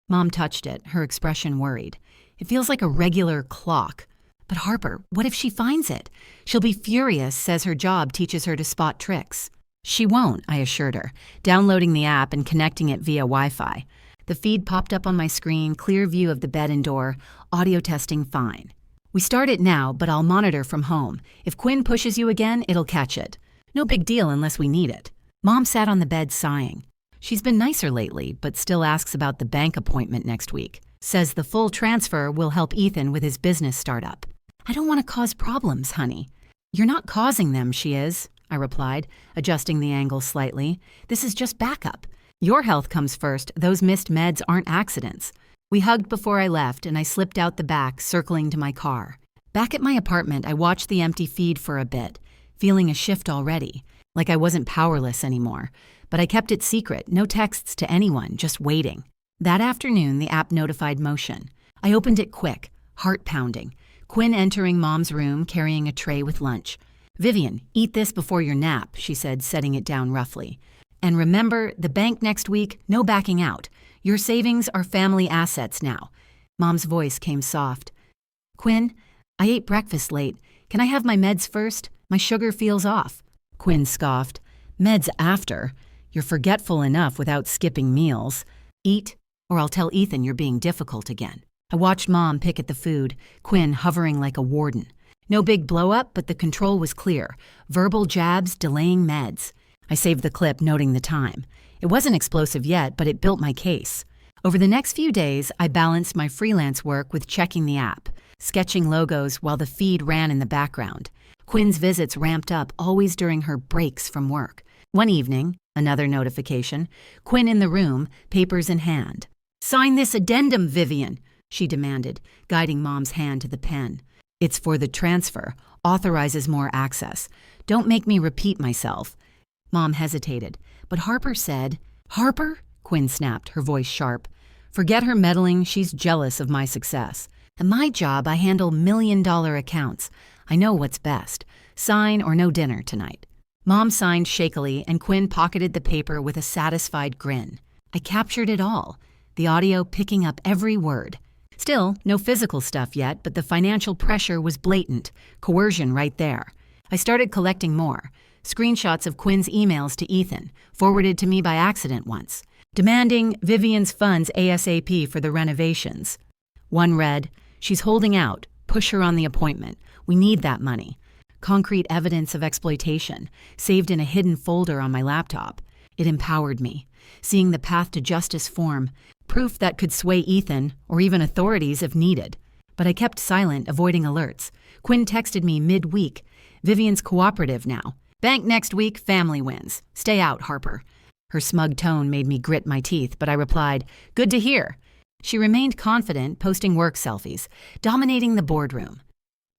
Mom touched it, her expression worried. It feels like a regular clock. But Harper, what if she finds it? She'll be furious, says her job teaches her to spot tricks. She won't, I assured her, downloading the app and connecting it via Wi-Fi. The feed popped up on my screen, clear view of the bed and door, audio testing fine. We start it now, but I'll monitor from home. If Quinn pushes you again, it'll catch it. No big deal unless we need it. Mom sat on the bed sighing. She's been nicer lately, but still asks about the bank appointment next week. Says the full transfer will help Ethan with his business startup. I don't want to cause problems, honey. You're not causing them, she is, I replied, adjusting the angle slightly. This is just backup. Your health comes first. Those missed meds aren't accidents. We hugged before I left, and I slipped out the back, circling to my car. Back at my apartment, I watched the empty feed for a bit, feeling a shift already, like I wasn't powerless anymore. But I kept it secret, no texts to anyone, just waiting. That afternoon, the app notified motion. I opened it quick, heart pounding. Quinn entering Mom's room, carrying a tray with lunch. Vivian, eat this before your nap, she said, setting it down roughly. And remember, the bank next week, no backing out. Your savings are family assets now. Mom's voice came soft. Quinn, I ate breakfast late. Can I have my meds first? My sugar feels off. Quinn scoffed. Meds after. You're forgetful enough without skipping meals. Eat, or I'll tell Ethan you're being difficult again. I watched Mom pick at the food, Quinn hovering like a warden. No big blow-up, but the control was clear. Verbal jabs, delaying meds. I saved the clip, noting the time. It wasn't explosive yet, but it built my case. Over the next few days, I balanced my freelance work with checking the app, sketching logos while the feed ran in the background. Quinn's visits ramped up, always during her breaks from work. One evening, another notification, Quinn in the room, papers in hand. Sign this addendum, Vivian, she demanded, guiding Mom's hand to the pen. It's for the transfer, authorizes more access. Don't make me repeat myself. Mom hesitated, but Harper said, Harper? Quinn snapped, her voice sharp. Forget her meddling, she's jealous of my success. At my job, I handle million-dollar accounts. I know what's best. Sign or no dinner tonight. Mom signed shakily, and Quinn pocketed the paper with a satisfied grin. I captured it all, the audio picking up every word. Still, no physical stuff yet, but the financial pressure was blatant, coercion right there. I started collecting more. Screenshots of Quinn's emails to Ethan, forwarded to me by accident once, demanding Vivian's funds ASAP for the renovations. One read, she's holding out, push her on the appointment. We need that money. Concrete evidence of exploitation, saved in a hidden folder on my laptop. It empowered me, seeing the path to justice form, proof that could sway Ethan, or even authorities if needed. But I kept silent, avoiding alerts. Quinn texted me mid-week. Vivian's cooperative now. Bank next week, family wins. Stay out, Harper. Her smug tone made me grit my teeth, but I replied, good to hear. She remained confident, posting work selfies, dominating the boardroom.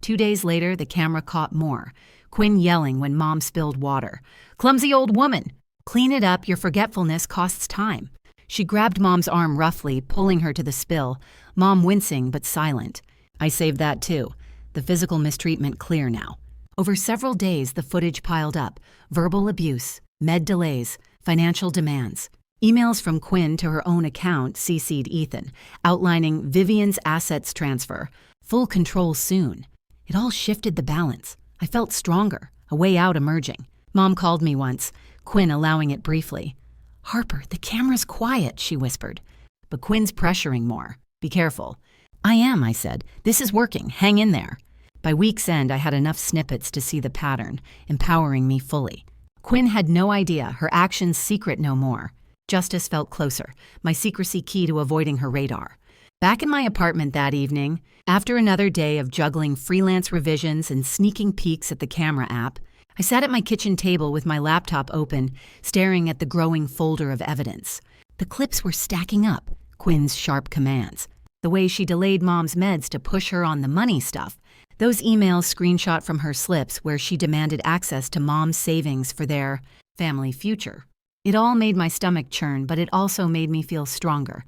2 days later, the camera caught more. Quinn yelling when Mom spilled water. Clumsy old woman! Clean it up, your forgetfulness costs time. She grabbed Mom's arm roughly, pulling her to the spill, Mom wincing but silent. I saved that too. The physical mistreatment clear now. Over several days, the footage piled up. Verbal abuse, med delays, financial demands. Emails from Quinn to her own account CC'd Ethan, outlining Vivian's assets transfer. Full control soon. It all shifted the balance. I felt stronger, a way out emerging. Mom called me once, Quinn allowing it briefly. Harper, the camera's quiet, she whispered. But Quinn's pressuring more. Be careful. I am, I said. This is working. Hang in there. By week's end, I had enough snippets to see the pattern, empowering me fully. Quinn had no idea, her actions secret no more. Justice felt closer, my secrecy key to avoiding her radar. Back in my apartment that evening, after another day of juggling freelance revisions and sneaking peeks at the camera app, I sat at my kitchen table with my laptop open, staring at the growing folder of evidence. The clips were stacking up, Quinn's sharp commands, the way she delayed Mom's meds to push her on the money stuff, Those emails screenshot from her slips where she demanded access to Mom's savings for their family future. It all made my stomach churn, but it also made me feel stronger,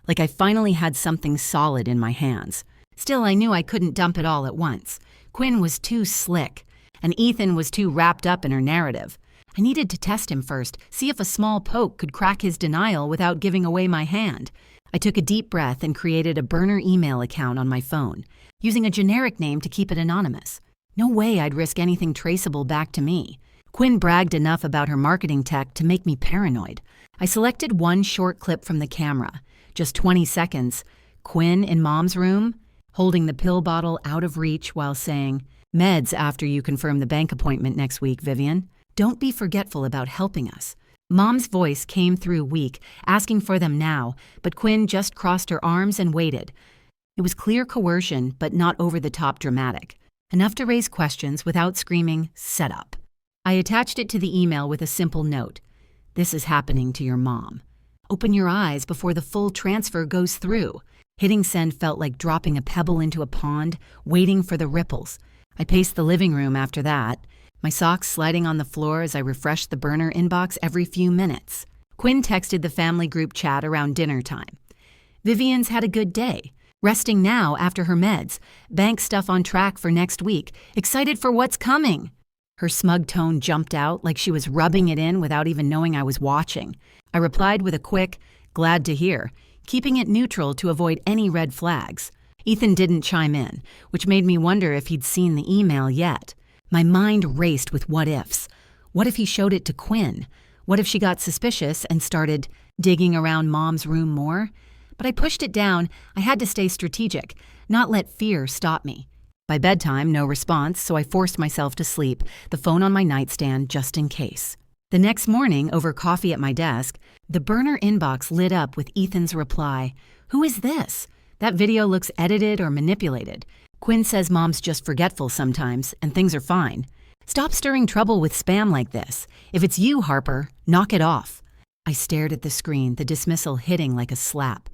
like I finally had something solid in my hands. Still, I knew I couldn't dump it all at once. Quinn was too slick, and Ethan was too wrapped up in her narrative. I needed to test him first, see if a small poke could crack his denial without giving away my hand. I took a deep breath and created a burner email account on my phone, using a generic name to keep it anonymous. No way I'd risk anything traceable back to me. Quinn bragged enough about her marketing tech to make me paranoid. I selected one short clip from the camera, just 20 seconds. Quinn in Mom's room, holding the pill bottle out of reach while saying, "Meds after you confirm the bank appointment next week, Vivian. Don't be forgetful about helping us." Mom's voice came through weak, asking for them now, but Quinn just crossed her arms and waited. It was clear coercion, but not over-the-top dramatic. Enough to raise questions without screaming, "Set up." I attached it to the email with a simple note. "This is happening to your mom. Open your eyes before the full transfer goes through." Hitting send felt like dropping a pebble into a pond, waiting for the ripples. I paced the living room after that, my socks sliding on the floor as I refreshed the burner inbox every few minutes. Quinn texted the family group chat around dinner time. "Vivian's had a good day. Resting now after her meds. Bank stuff on track for next week. Excited for what's coming." Her smug tone jumped out like she was rubbing it in without even knowing I was watching. I replied with a quick, "Glad to hear," keeping it neutral to avoid any red flags. Ethan didn't chime in, which made me wonder if he'd seen the email yet. My mind raced with what-ifs. What if he showed it to Quinn? What if she got suspicious and started digging around Mom's room more? But I pushed it down. I had to stay strategic, not let fear stop me. By bedtime, no response, so I forced myself to sleep, the phone on my nightstand just in case. The next morning, over coffee at my desk, the burner inbox lit up with Ethan's reply. "Who is this? That video looks edited or manipulated. Quinn says Mom's just forgetful sometimes, and things are fine. Stop stirring trouble with spam like this. If it's you, Harper, knock it off." I stared at the screen, the dismissal hitting like a slap.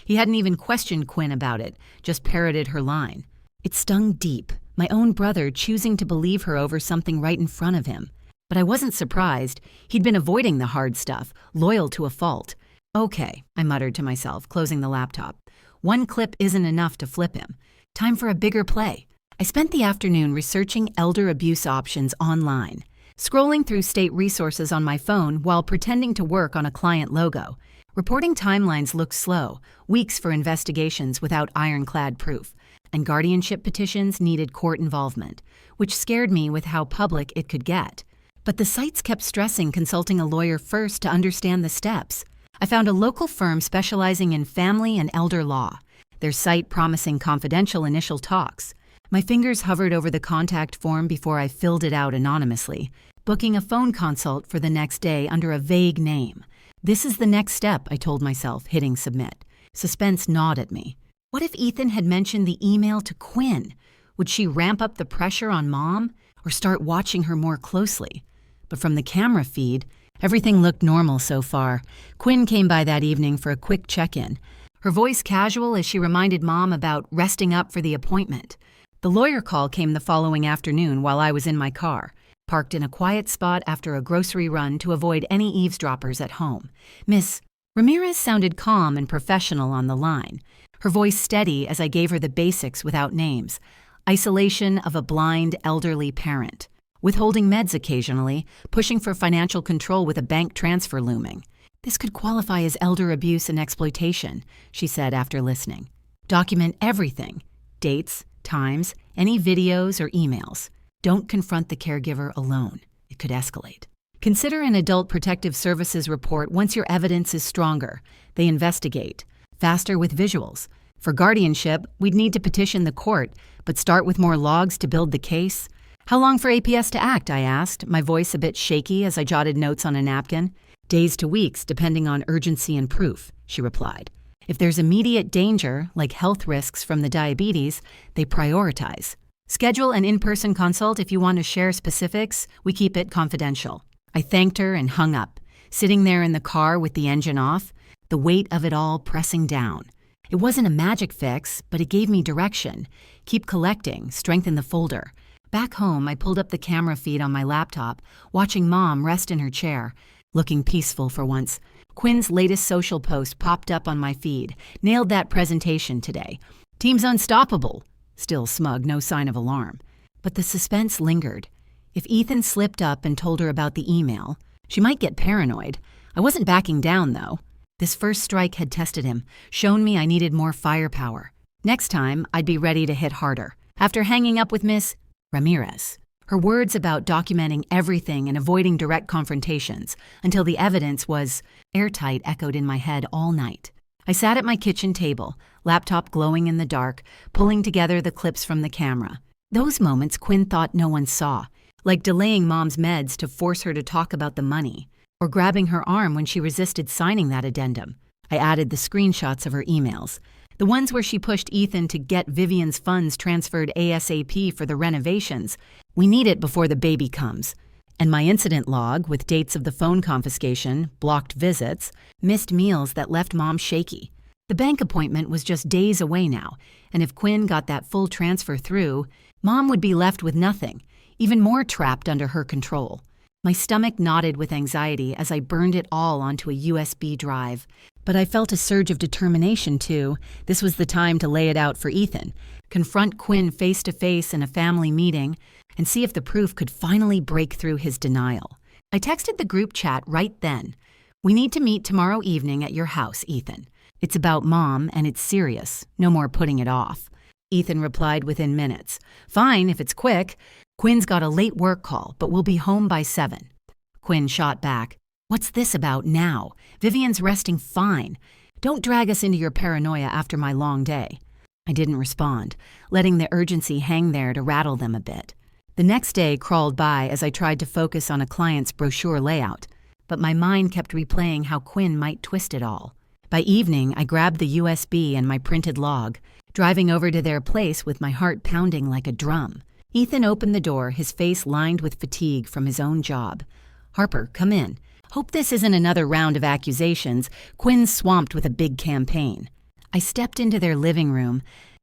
He hadn't even questioned Quinn about it, just parroted her line. It stung deep, my own brother choosing to believe her over something right in front of him. But I wasn't surprised. He'd been avoiding the hard stuff, loyal to a fault. "Okay," I muttered to myself, closing the laptop. One clip isn't enough to flip him. Time for a bigger play. I spent the afternoon researching elder abuse options online, scrolling through state resources on my phone while pretending to work on a client logo. Reporting timelines looked slow, weeks for investigations without ironclad proof, and guardianship petitions needed court involvement, which scared me with how public it could get. But the sites kept stressing consulting a lawyer first to understand the steps. I found a local firm specializing in family and elder law, their site promising confidential initial talks. My fingers hovered over the contact form before I filled it out anonymously, booking a phone consult for the next day under a vague name. This is the next step, I told myself, hitting submit. Suspense gnawed at me. What if Ethan had mentioned the email to Quinn? Would she ramp up the pressure on Mom or start watching her more closely? But from the camera feed, everything looked normal so far. Quinn came by that evening for a quick check-in, her voice casual as she reminded Mom about resting up for the appointment. The lawyer call came the following afternoon while I was in my car, parked in a quiet spot after a grocery run to avoid any eavesdroppers at home. Miss Ramirez sounded calm and professional on the line, her voice steady as I gave her the basics without names. Isolation of a blind, elderly parent. Withholding meds occasionally, pushing for financial control with a bank transfer looming. "This could qualify as elder abuse and exploitation," she said after listening. "Document everything. Dates, times, any videos or emails. Don't confront the caregiver alone. It could escalate. Consider an Adult Protective Services report once your evidence is stronger. They investigate. Faster with visuals. For guardianship, we'd need to petition the court, but start with more logs to build the case." "How long for APS to act?" I asked, my voice a bit shaky as I jotted notes on a napkin. "Days to weeks, depending on urgency and proof," she replied. "If there's immediate danger, like health risks from the diabetes, they prioritize. Schedule an in-person consult if you want to share specifics. We keep it confidential." I thanked her and hung up, sitting there in the car with the engine off, the weight of it all pressing down. It wasn't a magic fix, but it gave me direction. Keep collecting, strengthen the folder. Back home, I pulled up the camera feed on my laptop, watching Mom rest in her chair, looking peaceful for once. Quinn's latest social post popped up on my feed. Nailed that presentation today. Team's unstoppable. Still smug, no sign of alarm. But the suspense lingered. If Ethan slipped up and told her about the email, she might get paranoid. I wasn't backing down, though. This first strike had tested him, shown me I needed more firepower. Next time, I'd be ready to hit harder. After hanging up with Miss Ramirez, her words about documenting everything and avoiding direct confrontations until the evidence was airtight echoed in my head all night. I sat at my kitchen table, laptop glowing in the dark, pulling together the clips from the camera. Those moments Quinn thought no one saw, like delaying Mom's meds to force her to talk about the money, or grabbing her arm when she resisted signing that addendum. I added the screenshots of her emails, the ones where she pushed Ethan to get Vivian's funds transferred ASAP for the renovations. We need it before the baby comes. And my incident log with dates of the phone confiscation, blocked visits, missed meals that left Mom shaky. The bank appointment was just days away now, and if Quinn got that full transfer through, Mom would be left with nothing, even more trapped under her control. My stomach knotted with anxiety as I burned it all onto a USB drive. But I felt a surge of determination, too. This was the time to lay it out for Ethan, confront Quinn face-to-face in a family meeting, and see if the proof could finally break through his denial. I texted the group chat right then. "We need to meet tomorrow evening at your house, Ethan. It's about Mom, and it's serious. No more putting it off." Ethan replied within minutes. "Fine, if it's quick. Quinn's got a late work call, but we'll be home by 7. Quinn shot back. "What's this about now? Vivian's resting fine. Don't drag us into your paranoia after my long day." I didn't respond, letting the urgency hang there to rattle them a bit. The next day crawled by as I tried to focus on a client's brochure layout, but my mind kept replaying how Quinn might twist it all. By evening, I grabbed the USB and my printed log, driving over to their place with my heart pounding like a drum. Ethan opened the door, his face lined with fatigue from his own job. "Harper, come in. Hope this isn't another round of accusations. Quinn's swamped with a big campaign." I stepped into their living room,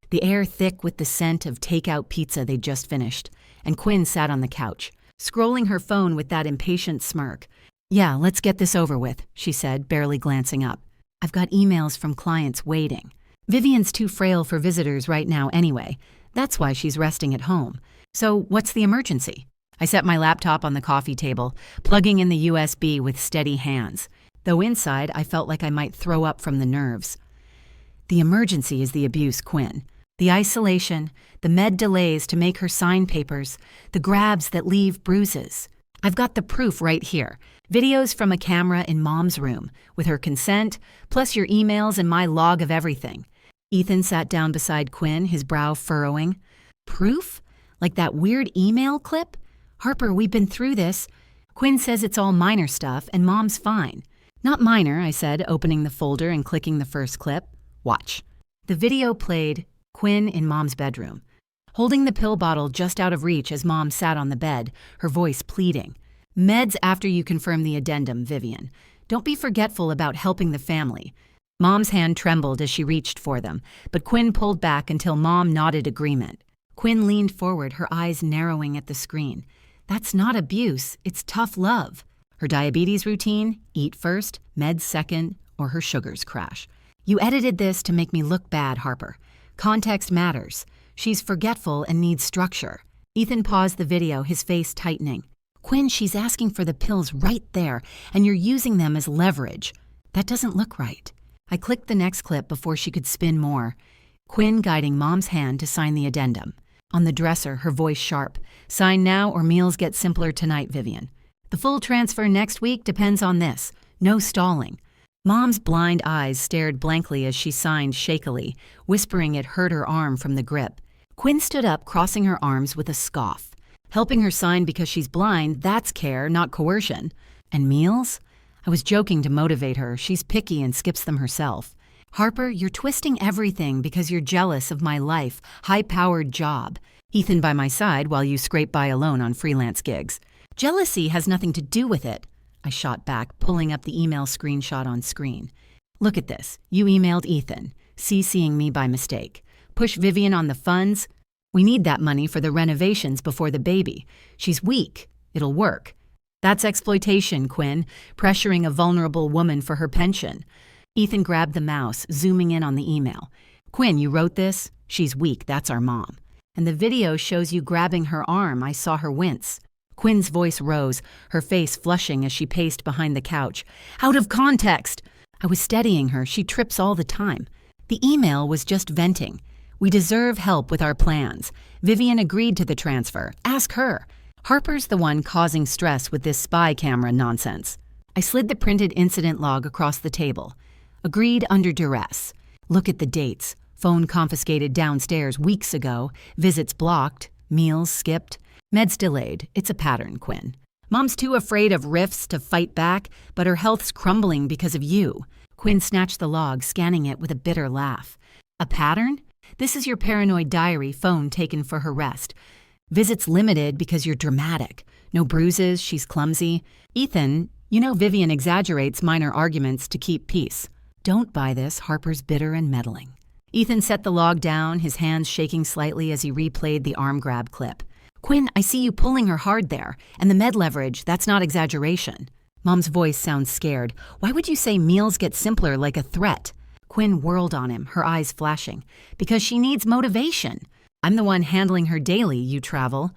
the air thick with the scent of takeout pizza they'd just finished, and Quinn sat on the couch, scrolling her phone with that impatient smirk. "Yeah, let's get this over with," she said, barely glancing up. "I've got emails from clients waiting. Vivian's too frail for visitors right now anyway. That's why she's resting at home. So what's the emergency?" I set my laptop on the coffee table, plugging in the USB with steady hands, though inside I felt like I might throw up from the nerves. "The emergency is the abuse, Quinn. The isolation, the med delays to make her sign papers, the grabs that leave bruises. I've got the proof right here. Videos from a camera in Mom's room, with her consent, plus your emails and my log of everything." Ethan sat down beside Quinn, his brow furrowing. "Proof? Like that weird email clip? Harper, we've been through this. Quinn says it's all minor stuff and Mom's fine." "Not minor," I said, opening the folder and clicking the first clip. "Watch." The video played Quinn in Mom's bedroom, holding the pill bottle just out of reach as Mom sat on the bed, her voice pleading. "Meds after you confirm the addendum, Vivian. Don't be forgetful about helping the family." Mom's hand trembled as she reached for them, but Quinn pulled back until Mom nodded agreement. Quinn leaned forward, her eyes narrowing at the screen. "That's not abuse, it's tough love." Her diabetes routine, eat first, meds second, or her sugars crash. "You edited this to make me look bad, Harper. Context matters. She's forgetful and needs structure." Ethan paused the video, his face tightening. "Quinn, she's asking for the pills right there, and you're using them as leverage. That doesn't look right." I clicked the next clip before she could spin more. Quinn guiding Mom's hand to sign the addendum. On the dresser, her voice sharp. "Sign now or meals get simpler tonight, Vivian. The full transfer next week depends on this. No stalling." Mom's blind eyes stared blankly as she signed shakily, whispering it hurt her arm from the grip. Quinn stood up, crossing her arms with a scoff. "Helping her sign because she's blind, that's care, not coercion. And meals?" I was joking to motivate her. She's picky and skips them herself. "Harper, you're twisting everything because you're jealous of my life, high-powered job. Ethan by my side while you scrape by alone on freelance gigs. Jealousy has nothing to do with it." I shot back, pulling up the email screenshot on screen. "Look at this. You emailed Ethan. CCing me by mistake. Push Vivian on the funds. We need that money for the renovations before the baby. She's weak. It'll work. That's exploitation, Quinn, pressuring a vulnerable woman for her pension. Ethan grabbed the mouse, zooming in on the email. Quinn, you wrote this? She's weak, that's our mom. And the video shows you grabbing her arm. I saw her wince. Quinn's voice rose, her face flushing as she paced behind the couch. Out of context! I was steadying her. She trips all the time. The email was just venting. We deserve help with our plans. Vivian agreed to the transfer. Ask her. Harper's the one causing stress with this spy camera nonsense. I slid the printed incident log across the table. Agreed under duress. Look at the dates. Phone confiscated downstairs weeks ago. Visits blocked. Meals skipped. Meds delayed. It's a pattern, Quinn. Mom's too afraid of rifts to fight back, but her health's crumbling because of you. Quinn snatched the log, scanning it with a bitter laugh. A pattern? This is your paranoid diary phone taken for her rest. Visits limited because you're dramatic. No bruises, she's clumsy. Ethan, you know Vivian exaggerates minor arguments to keep peace. Don't buy this, Harper's bitter and meddling. Ethan set the log down, his hands shaking slightly as he replayed the arm grab clip. Quinn, I see you pulling her hard there, and the med leverage, that's not exaggeration. Mom's voice sounds scared. Why would you say meals get simpler like a threat? Quinn whirled on him, her eyes flashing. Because she needs motivation. I'm the one handling her daily, you travel.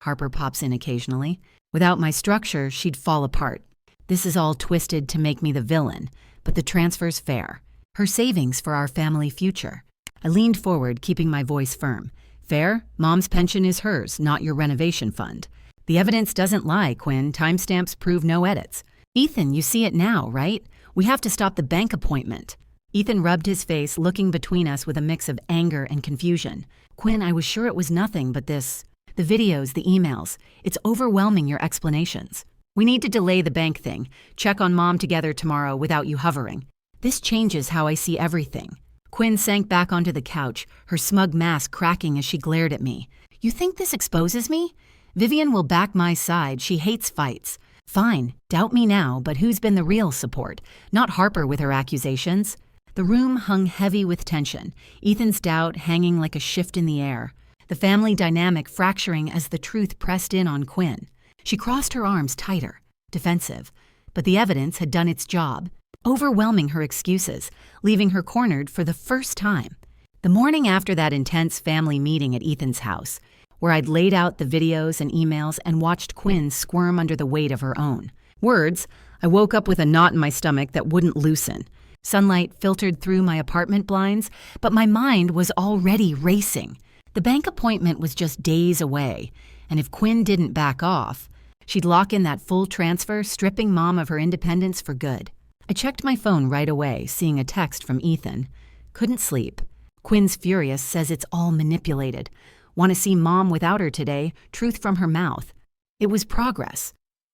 Harper pops in occasionally. Without my structure, she'd fall apart. This is all twisted to make me the villain, but the transfer's fair. Her savings for our family future. I leaned forward, keeping my voice firm. Fair? Mom's pension is hers, not your renovation fund. The evidence doesn't lie, Quinn. Timestamps prove no edits. Ethan, you see it now, right? We have to stop the bank appointment. Ethan rubbed his face, looking between us with a mix of anger and confusion. Quinn, I was sure it was nothing but this. The videos, the emails. It's overwhelming, your explanations. We need to delay the bank thing. Check on Mom together tomorrow without you hovering. This changes how I see everything. Quinn sank back onto the couch, her smug mask cracking as she glared at me. You think this exposes me? Vivian will back my side. She hates fights. Fine, doubt me now, but who's been the real support? Not Harper with her accusations. The room hung heavy with tension, Ethan's doubt hanging like a shift in the air. The family dynamic fracturing as the truth pressed in on Quinn. She crossed her arms tighter, defensive, but the evidence had done its job, overwhelming her excuses, leaving her cornered for the first time. The morning after that intense family meeting at Ethan's house, where I'd laid out the videos and emails and watched Quinn squirm under the weight of her own words, I woke up with a knot in my stomach that wouldn't loosen. Sunlight filtered through my apartment blinds, but my mind was already racing. The bank appointment was just days away, and if Quinn didn't back off, she'd lock in that full transfer, stripping Mom of her independence for good. I checked my phone right away, seeing a text from Ethan. Couldn't sleep. Quinn's furious, says it's all manipulated. Want to see Mom without her today, truth from her mouth. It was progress.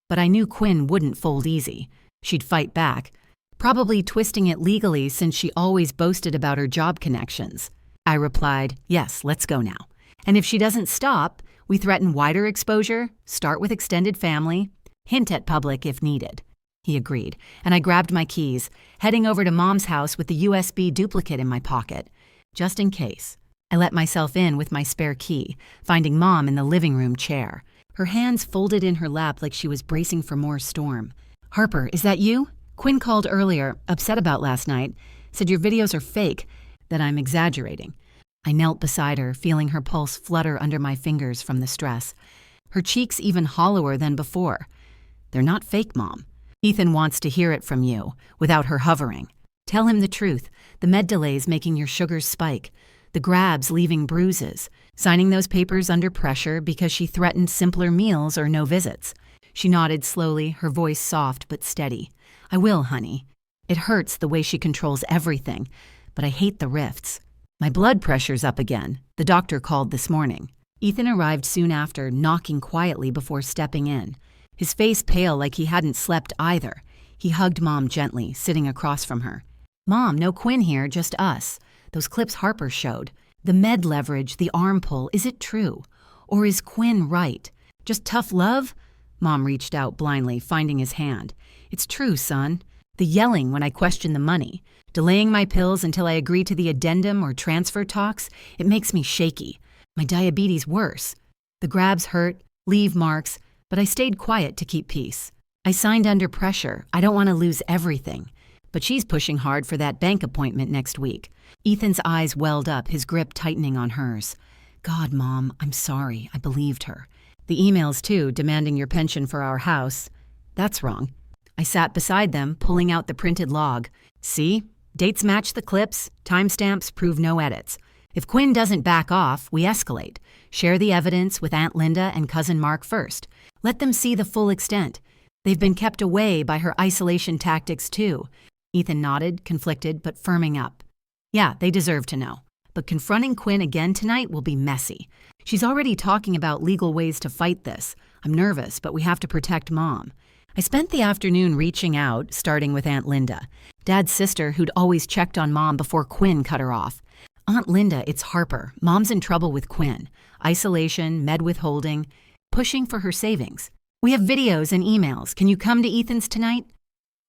But I knew Quinn wouldn't fold easy. She'd fight back, probably twisting it legally since she always boasted about her job connections. I replied, yes, let's go now. And if she doesn't stop, we threaten wider exposure, start with extended family, hint at public if needed. He agreed, and I grabbed my keys, heading over to Mom's house with the USB duplicate in my pocket, just in case. I let myself in with my spare key, finding Mom in the living room chair, her hands folded in her lap like she was bracing for more storm. Harper, is that you? Quinn called earlier, upset about last night, said your videos are fake, that I'm exaggerating. I knelt beside her, feeling her pulse flutter under my fingers from the stress. Her cheeks even hollower than before. They're not fake, Mom. Ethan wants to hear it from you, without her hovering. Tell him the truth, the med delays making your sugars spike, the grabs leaving bruises, signing those papers under pressure because she threatened simpler meals or no visits. She nodded slowly, her voice soft but steady. I will, honey. It hurts the way she controls everything, but I hate the rifts. My blood pressure's up again. The doctor called this morning. Ethan arrived soon after, knocking quietly before stepping in. His face pale like he hadn't slept either. He hugged Mom gently, sitting across from her. Mom, no Quinn here, just us. Those clips Harper showed. The med leverage, the arm pull, is it true? Or is Quinn right? Just tough love? Mom reached out blindly, finding his hand. It's true, son. The yelling when I questioned the money. Delaying my pills until I agree to the addendum or transfer talks, it makes me shaky. My diabetes worse. The grabs hurt, leave marks, but I stayed quiet to keep peace. I signed under pressure. I don't want to lose everything. But she's pushing hard for that bank appointment next week. Ethan's eyes welled up, his grip tightening on hers. God, Mom, I'm sorry. I believed her. The emails, too, demanding your pension for our house. That's wrong. I sat beside them, pulling out the printed log. See? Dates match the clips. Timestamps prove no edits. If Quinn doesn't back off, we escalate. Share the evidence with Aunt Linda and Cousin Mark first. Let them see the full extent. They've been kept away by her isolation tactics, too. Ethan nodded, conflicted, but firming up. Yeah, they deserve to know. But confronting Quinn again tonight will be messy. She's already talking about legal ways to fight this. I'm nervous, but we have to protect Mom. I spent the afternoon reaching out, starting with Aunt Linda, Dad's sister who'd always checked on Mom before Quinn cut her off. Aunt Linda, it's Harper. Mom's in trouble with Quinn. Isolation, med withholding, pushing for her savings. We have videos and emails. Can you come to Ethan's tonight?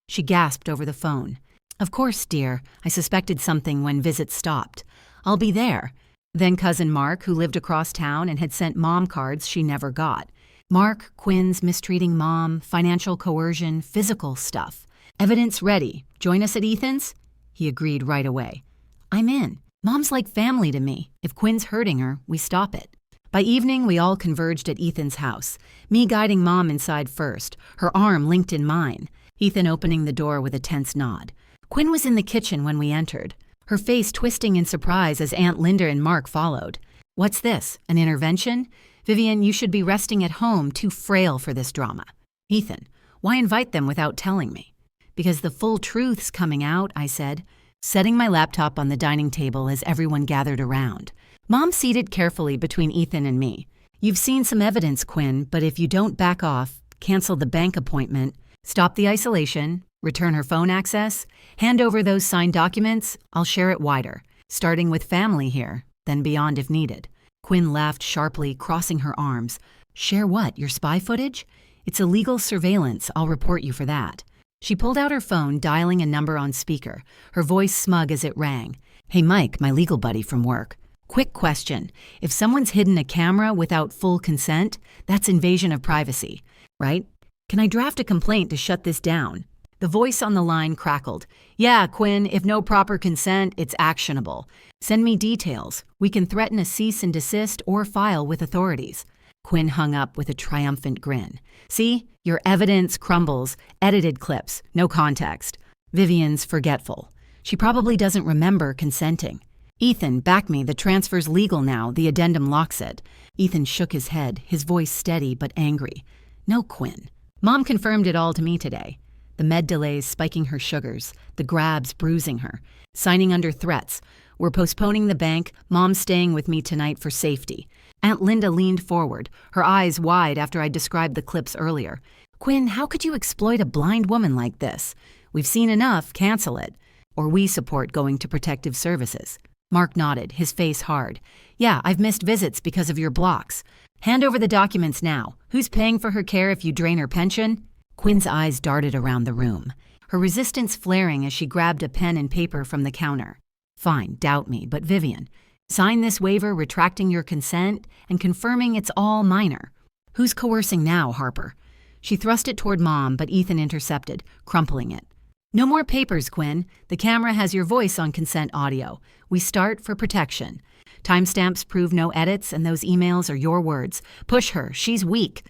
She gasped over the phone. Of course, dear. I suspected something when visits stopped. I'll be there. Then Cousin Mark, who lived across town and had sent Mom cards she never got. Mark, Quinn's mistreating Mom, financial coercion, physical stuff. Evidence ready. Join us at Ethan's? He agreed right away. I'm in. Mom's like family to me. If Quinn's hurting her, we stop it. By evening, we all converged at Ethan's house, me guiding Mom inside first, her arm linked in mine, Ethan opening the door with a tense nod. Quinn was in the kitchen when we entered, her face twisting in surprise as Aunt Linda and Mark followed. What's this, an intervention? Vivian, you should be resting at home, too frail for this drama. Ethan, why invite them without telling me? Because the full truth's coming out, I said, setting my laptop on the dining table as everyone gathered around. Mom seated carefully between Ethan and me. You've seen some evidence, Quinn, but if you don't back off, cancel the bank appointment, stop the isolation, return her phone access, hand over those signed documents, I'll share it wider, starting with family here, then beyond if needed. Quinn laughed sharply, crossing her arms. Share what, your spy footage? It's illegal surveillance, I'll report you for that. She pulled out her phone, dialing a number on speaker, her voice smug as it rang. Hey Mike, my legal buddy from work. Quick question. If someone's hidden a camera without full consent, that's invasion of privacy, right? Can I draft a complaint to shut this down? The voice on the line crackled. Yeah, Quinn, if no proper consent, it's actionable. Send me details. We can threaten a cease and desist or file with authorities. Quinn hung up with a triumphant grin. See, your evidence crumbles. Edited clips, no context. Vivian's forgetful. She probably doesn't remember consenting. Ethan, back me. The transfer's legal now. The addendum locks it. Ethan shook his head, his voice steady but angry. No, Quinn. Mom confirmed it all to me today. The med delays spiking her sugars, the grabs bruising her, signing under threats. We're postponing the bank. Mom's staying with me tonight for safety. Aunt Linda leaned forward, her eyes wide after I described the clips earlier. Quinn, how could you exploit a blind woman like this? We've seen enough. Cancel it. Or we support going to protective services. Mark nodded, his face hard. Yeah, I've missed visits because of your blocks. Hand over the documents now. Who's paying for her care if you drain her pension? Quinn's eyes darted around the room, her resistance flaring as she grabbed a pen and paper from the counter. Fine, doubt me, but Vivian, sign this waiver retracting your consent and confirming it's all minor. Who's coercing now, Harper? She thrust it toward Mom, but Ethan intercepted, crumpling it. No more papers, Quinn. The camera has your voice on consent audio. We start for protection. Timestamps prove no edits, and those emails are your words. Push her. She's weak.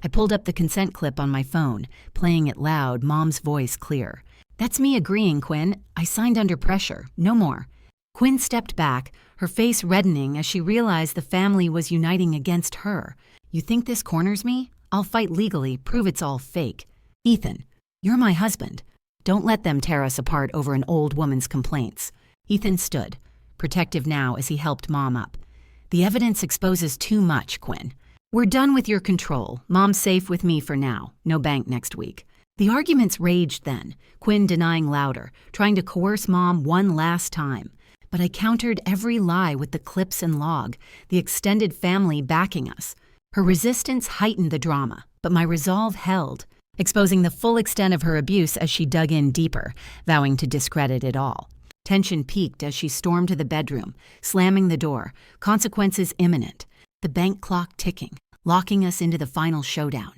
I pulled up the consent clip on my phone, playing it loud, Mom's voice clear. That's me agreeing, Quinn. I signed under pressure. No more. Quinn stepped back, her face reddening as she realized the family was uniting against her. You think this corners me? I'll fight legally, prove it's all fake. Ethan, you're my husband. Don't let them tear us apart over an old woman's complaints. Ethan stood, protective now as he helped Mom up. The evidence exposes too much, Quinn. We're done with your control. Mom's safe with me for now. No bank next week. The arguments raged then, Quinn denying louder, trying to coerce Mom one last time. But I countered every lie with the clips and log, the extended family backing us. Her resistance heightened the drama, but my resolve held, exposing the full extent of her abuse as she dug in deeper, vowing to discredit it all. Tension peaked as she stormed to the bedroom, slamming the door, consequences imminent, the bank clock ticking, locking us into the final showdown.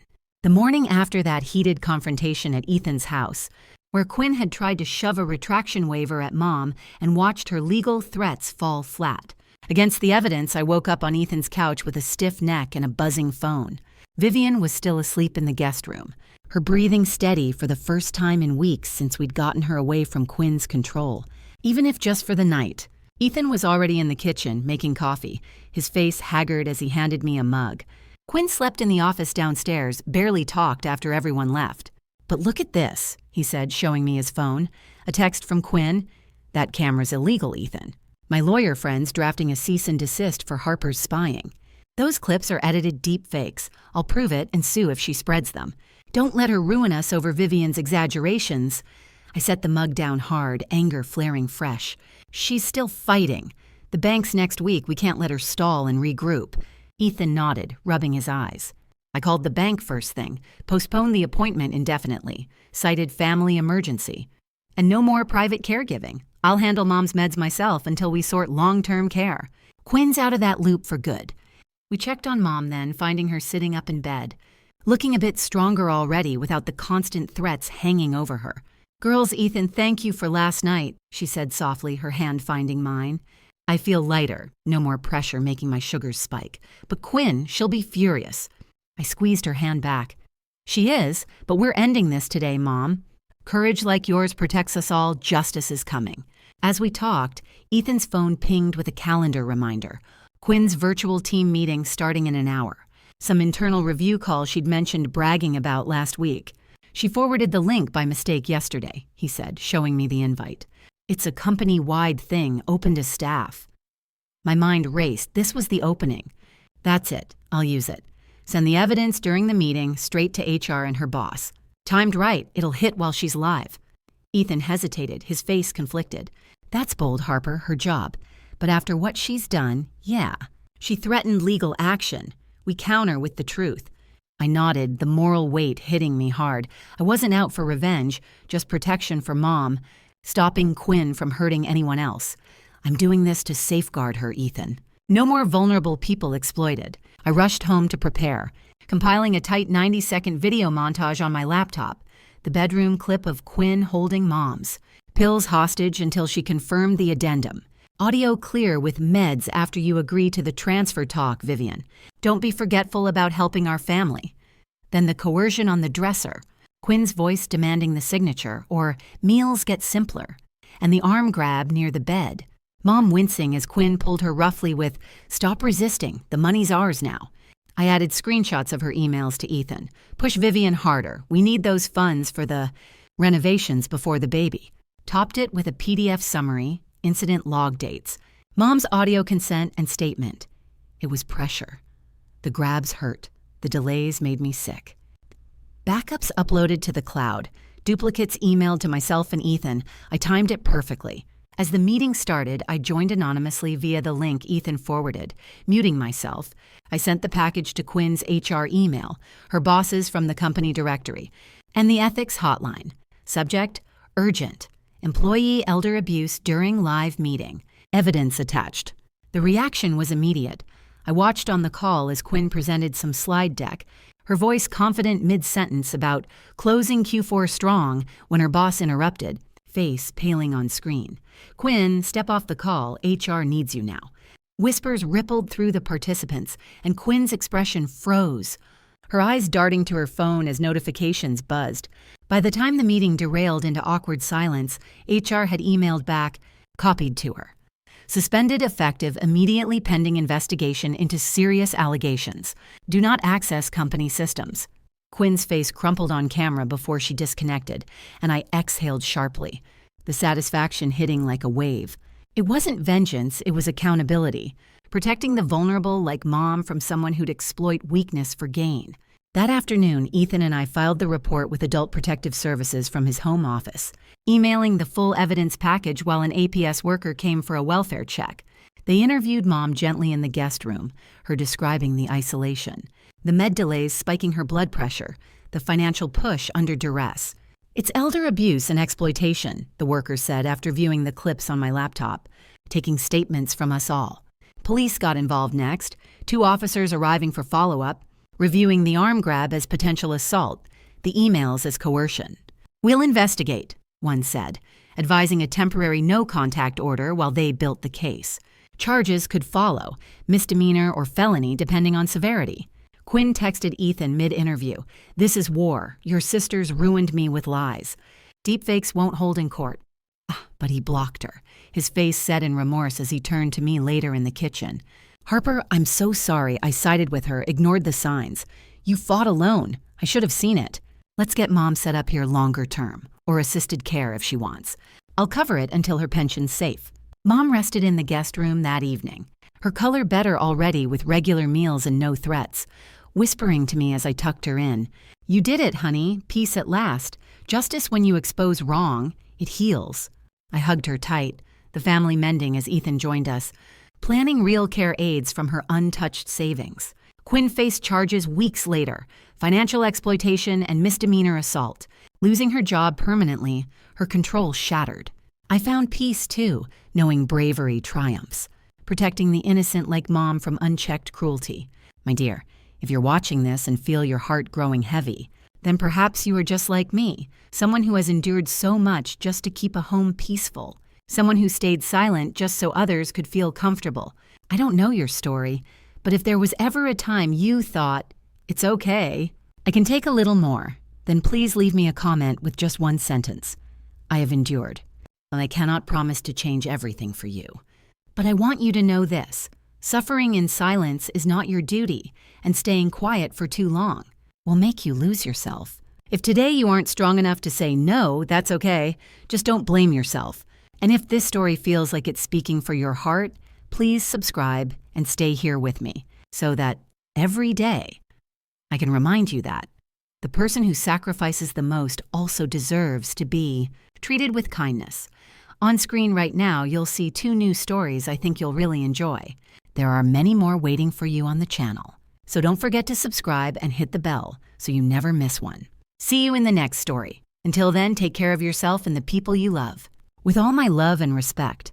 The morning after that heated confrontation at Ethan's house, where Quinn had tried to shove a retraction waiver at Mom and watched her legal threats fall flat. Against the evidence, I woke up on Ethan's couch with a stiff neck and a buzzing phone. Vivian was still asleep in the guest room, her breathing steady for the first time in weeks since we'd gotten her away from Quinn's control, even if just for the night. Ethan was already in the kitchen, making coffee, his face haggard as he handed me a mug. Quinn slept in the office downstairs, barely talked after everyone left. "But look at this," he said, showing me his phone. A text from Quinn. "That camera's illegal, Ethan. My lawyer friend's drafting a cease and desist for Harper's spying. Those clips are edited deep fakes. I'll prove it and sue if she spreads them. Don't let her ruin us over Vivian's exaggerations." I set the mug down hard, anger flaring fresh. "She's still fighting. The bank's next week. We can't let her stall and regroup." Ethan nodded, rubbing his eyes. I called the bank first thing, postponed the appointment indefinitely, cited family emergency. "And no more private caregiving. I'll handle Mom's meds myself until we sort long-term care. Quinn's out of that loop for good." We checked on Mom then, finding her sitting up in bed, looking a bit stronger already without the constant threats hanging over her. "Girls, Ethan, thank you for last night," she said softly, her hand finding mine. "I feel lighter, no more pressure making my sugars spike. But Quinn, she'll be furious." I squeezed her hand back. "She is, but we're ending this today, Mom. Courage like yours protects us all. Justice is coming." As we talked, Ethan's phone pinged with a calendar reminder. Quinn's virtual team meeting starting in an hour. Some internal review call she'd mentioned bragging about last week. "She forwarded the link by mistake yesterday," he said, showing me the invite. "It's a company-wide thing, open to staff." My mind raced. This was the opening. "That's it. I'll use it. Send the evidence during the meeting straight to HR and her boss. Timed right. It'll hit while she's live." Ethan hesitated, his face conflicted. "That's bold, Harper, her job. But after what she's done, yeah. She threatened legal action. We counter with the truth." I nodded, the moral weight hitting me hard. I wasn't out for revenge, just protection for Mom, stopping Quinn from hurting anyone else. "I'm doing this to safeguard her, Ethan. No more vulnerable people exploited." I rushed home to prepare, compiling a tight 90-second video montage on my laptop. The bedroom clip of Quinn holding Mom's. Pills hostage until she confirmed the addendum. Audio clear with meds after you agree to the transfer talk, Vivian. Don't be forgetful about helping our family. Then the coercion on the dresser. Quinn's voice demanding the signature, or meals get simpler. And the arm grab near the bed. Mom wincing as Quinn pulled her roughly with, "Stop resisting, the money's ours now." I added screenshots of her emails to Ethan. "Push Vivian harder. We need those funds for the renovations before the baby." Topped it with a PDF summary, incident log dates, Mom's audio consent and statement. It was pressure. The grabs hurt. The delays made me sick. Backups uploaded to the cloud. Duplicates emailed to myself and Ethan. I timed it perfectly. As the meeting started, I joined anonymously via the link Ethan forwarded. Muting myself, I sent the package to Quinn's HR email, her bosses from the company directory, and the ethics hotline. Subject, urgent. Employee elder abuse during live meeting. Evidence attached. The reaction was immediate. I watched on the call as Quinn presented some slide deck, her voice confident mid-sentence about closing Q4 strong when her boss interrupted, face paling on screen. "Quinn, step off the call. HR needs you now." Whispers rippled through the participants, and Quinn's expression froze, her eyes darting to her phone as notifications buzzed. By the time the meeting derailed into awkward silence, HR had emailed back, copied to her. Suspended effective immediately pending investigation into serious allegations. Do not access company systems. Quinn's face crumpled on camera before she disconnected, and I exhaled sharply, the satisfaction hitting like a wave. It wasn't vengeance, it was accountability. Protecting the vulnerable like Mom from someone who'd exploit weakness for gain. That afternoon, Ethan and I filed the report with Adult Protective Services from his home office, emailing the full evidence package while an APS worker came for a welfare check. They interviewed Mom gently in the guest room, her describing the isolation, the med delays spiking her blood pressure, the financial push under duress. It's elder abuse and exploitation, the worker said after viewing the clips on my laptop, taking statements from us all. Police got involved next, 2 officers arriving for follow-up, reviewing the arm grab as potential assault, the emails as coercion. "We'll investigate," one said, advising a temporary no-contact order while they built the case. Charges could follow, misdemeanor or felony depending on severity. Quinn texted Ethan mid-interview, "This is war. Your sisters ruined me with lies. Deepfakes won't hold in court." But he blocked her, his face set in remorse as he turned to me later in the kitchen. "Harper, I'm so sorry I sided with her, ignored the signs. You fought alone. I should have seen it. Let's get Mom set up here longer term, or assisted care if she wants. I'll cover it until her pension's safe." Mom rested in the guest room that evening, her color better already with regular meals and no threats, whispering to me as I tucked her in, "You did it, honey. Peace at last. Justice when you expose wrong. It heals." I hugged her tight, the family mending as Ethan joined us, planning real care aids from her untouched savings. Quinn faced charges weeks later, financial exploitation and misdemeanor assault. Losing her job permanently, her control shattered. I found peace, too, knowing bravery triumphs, protecting the innocent like Mom from unchecked cruelty. My dear, if you're watching this and feel your heart growing heavy, then perhaps you are just like me, someone who has endured so much just to keep a home peaceful, someone who stayed silent just so others could feel comfortable. I don't know your story, but if there was ever a time you thought, "It's okay, I can take a little more," then please leave me a comment with just one sentence. I have endured, and I cannot promise to change everything for you. But I want you to know this: suffering in silence is not your duty, and staying quiet for too long will make you lose yourself. If today you aren't strong enough to say no, that's okay. Just don't blame yourself. And if this story feels like it's speaking for your heart, please subscribe and stay here with me so that every day I can remind you that the person who sacrifices the most also deserves to be treated with kindness. On screen right now, you'll see 2 new stories I think you'll really enjoy. There are many more waiting for you on the channel. So don't forget to subscribe and hit the bell so you never miss one. See you in the next story. Until then, take care of yourself and the people you love. With all my love and respect,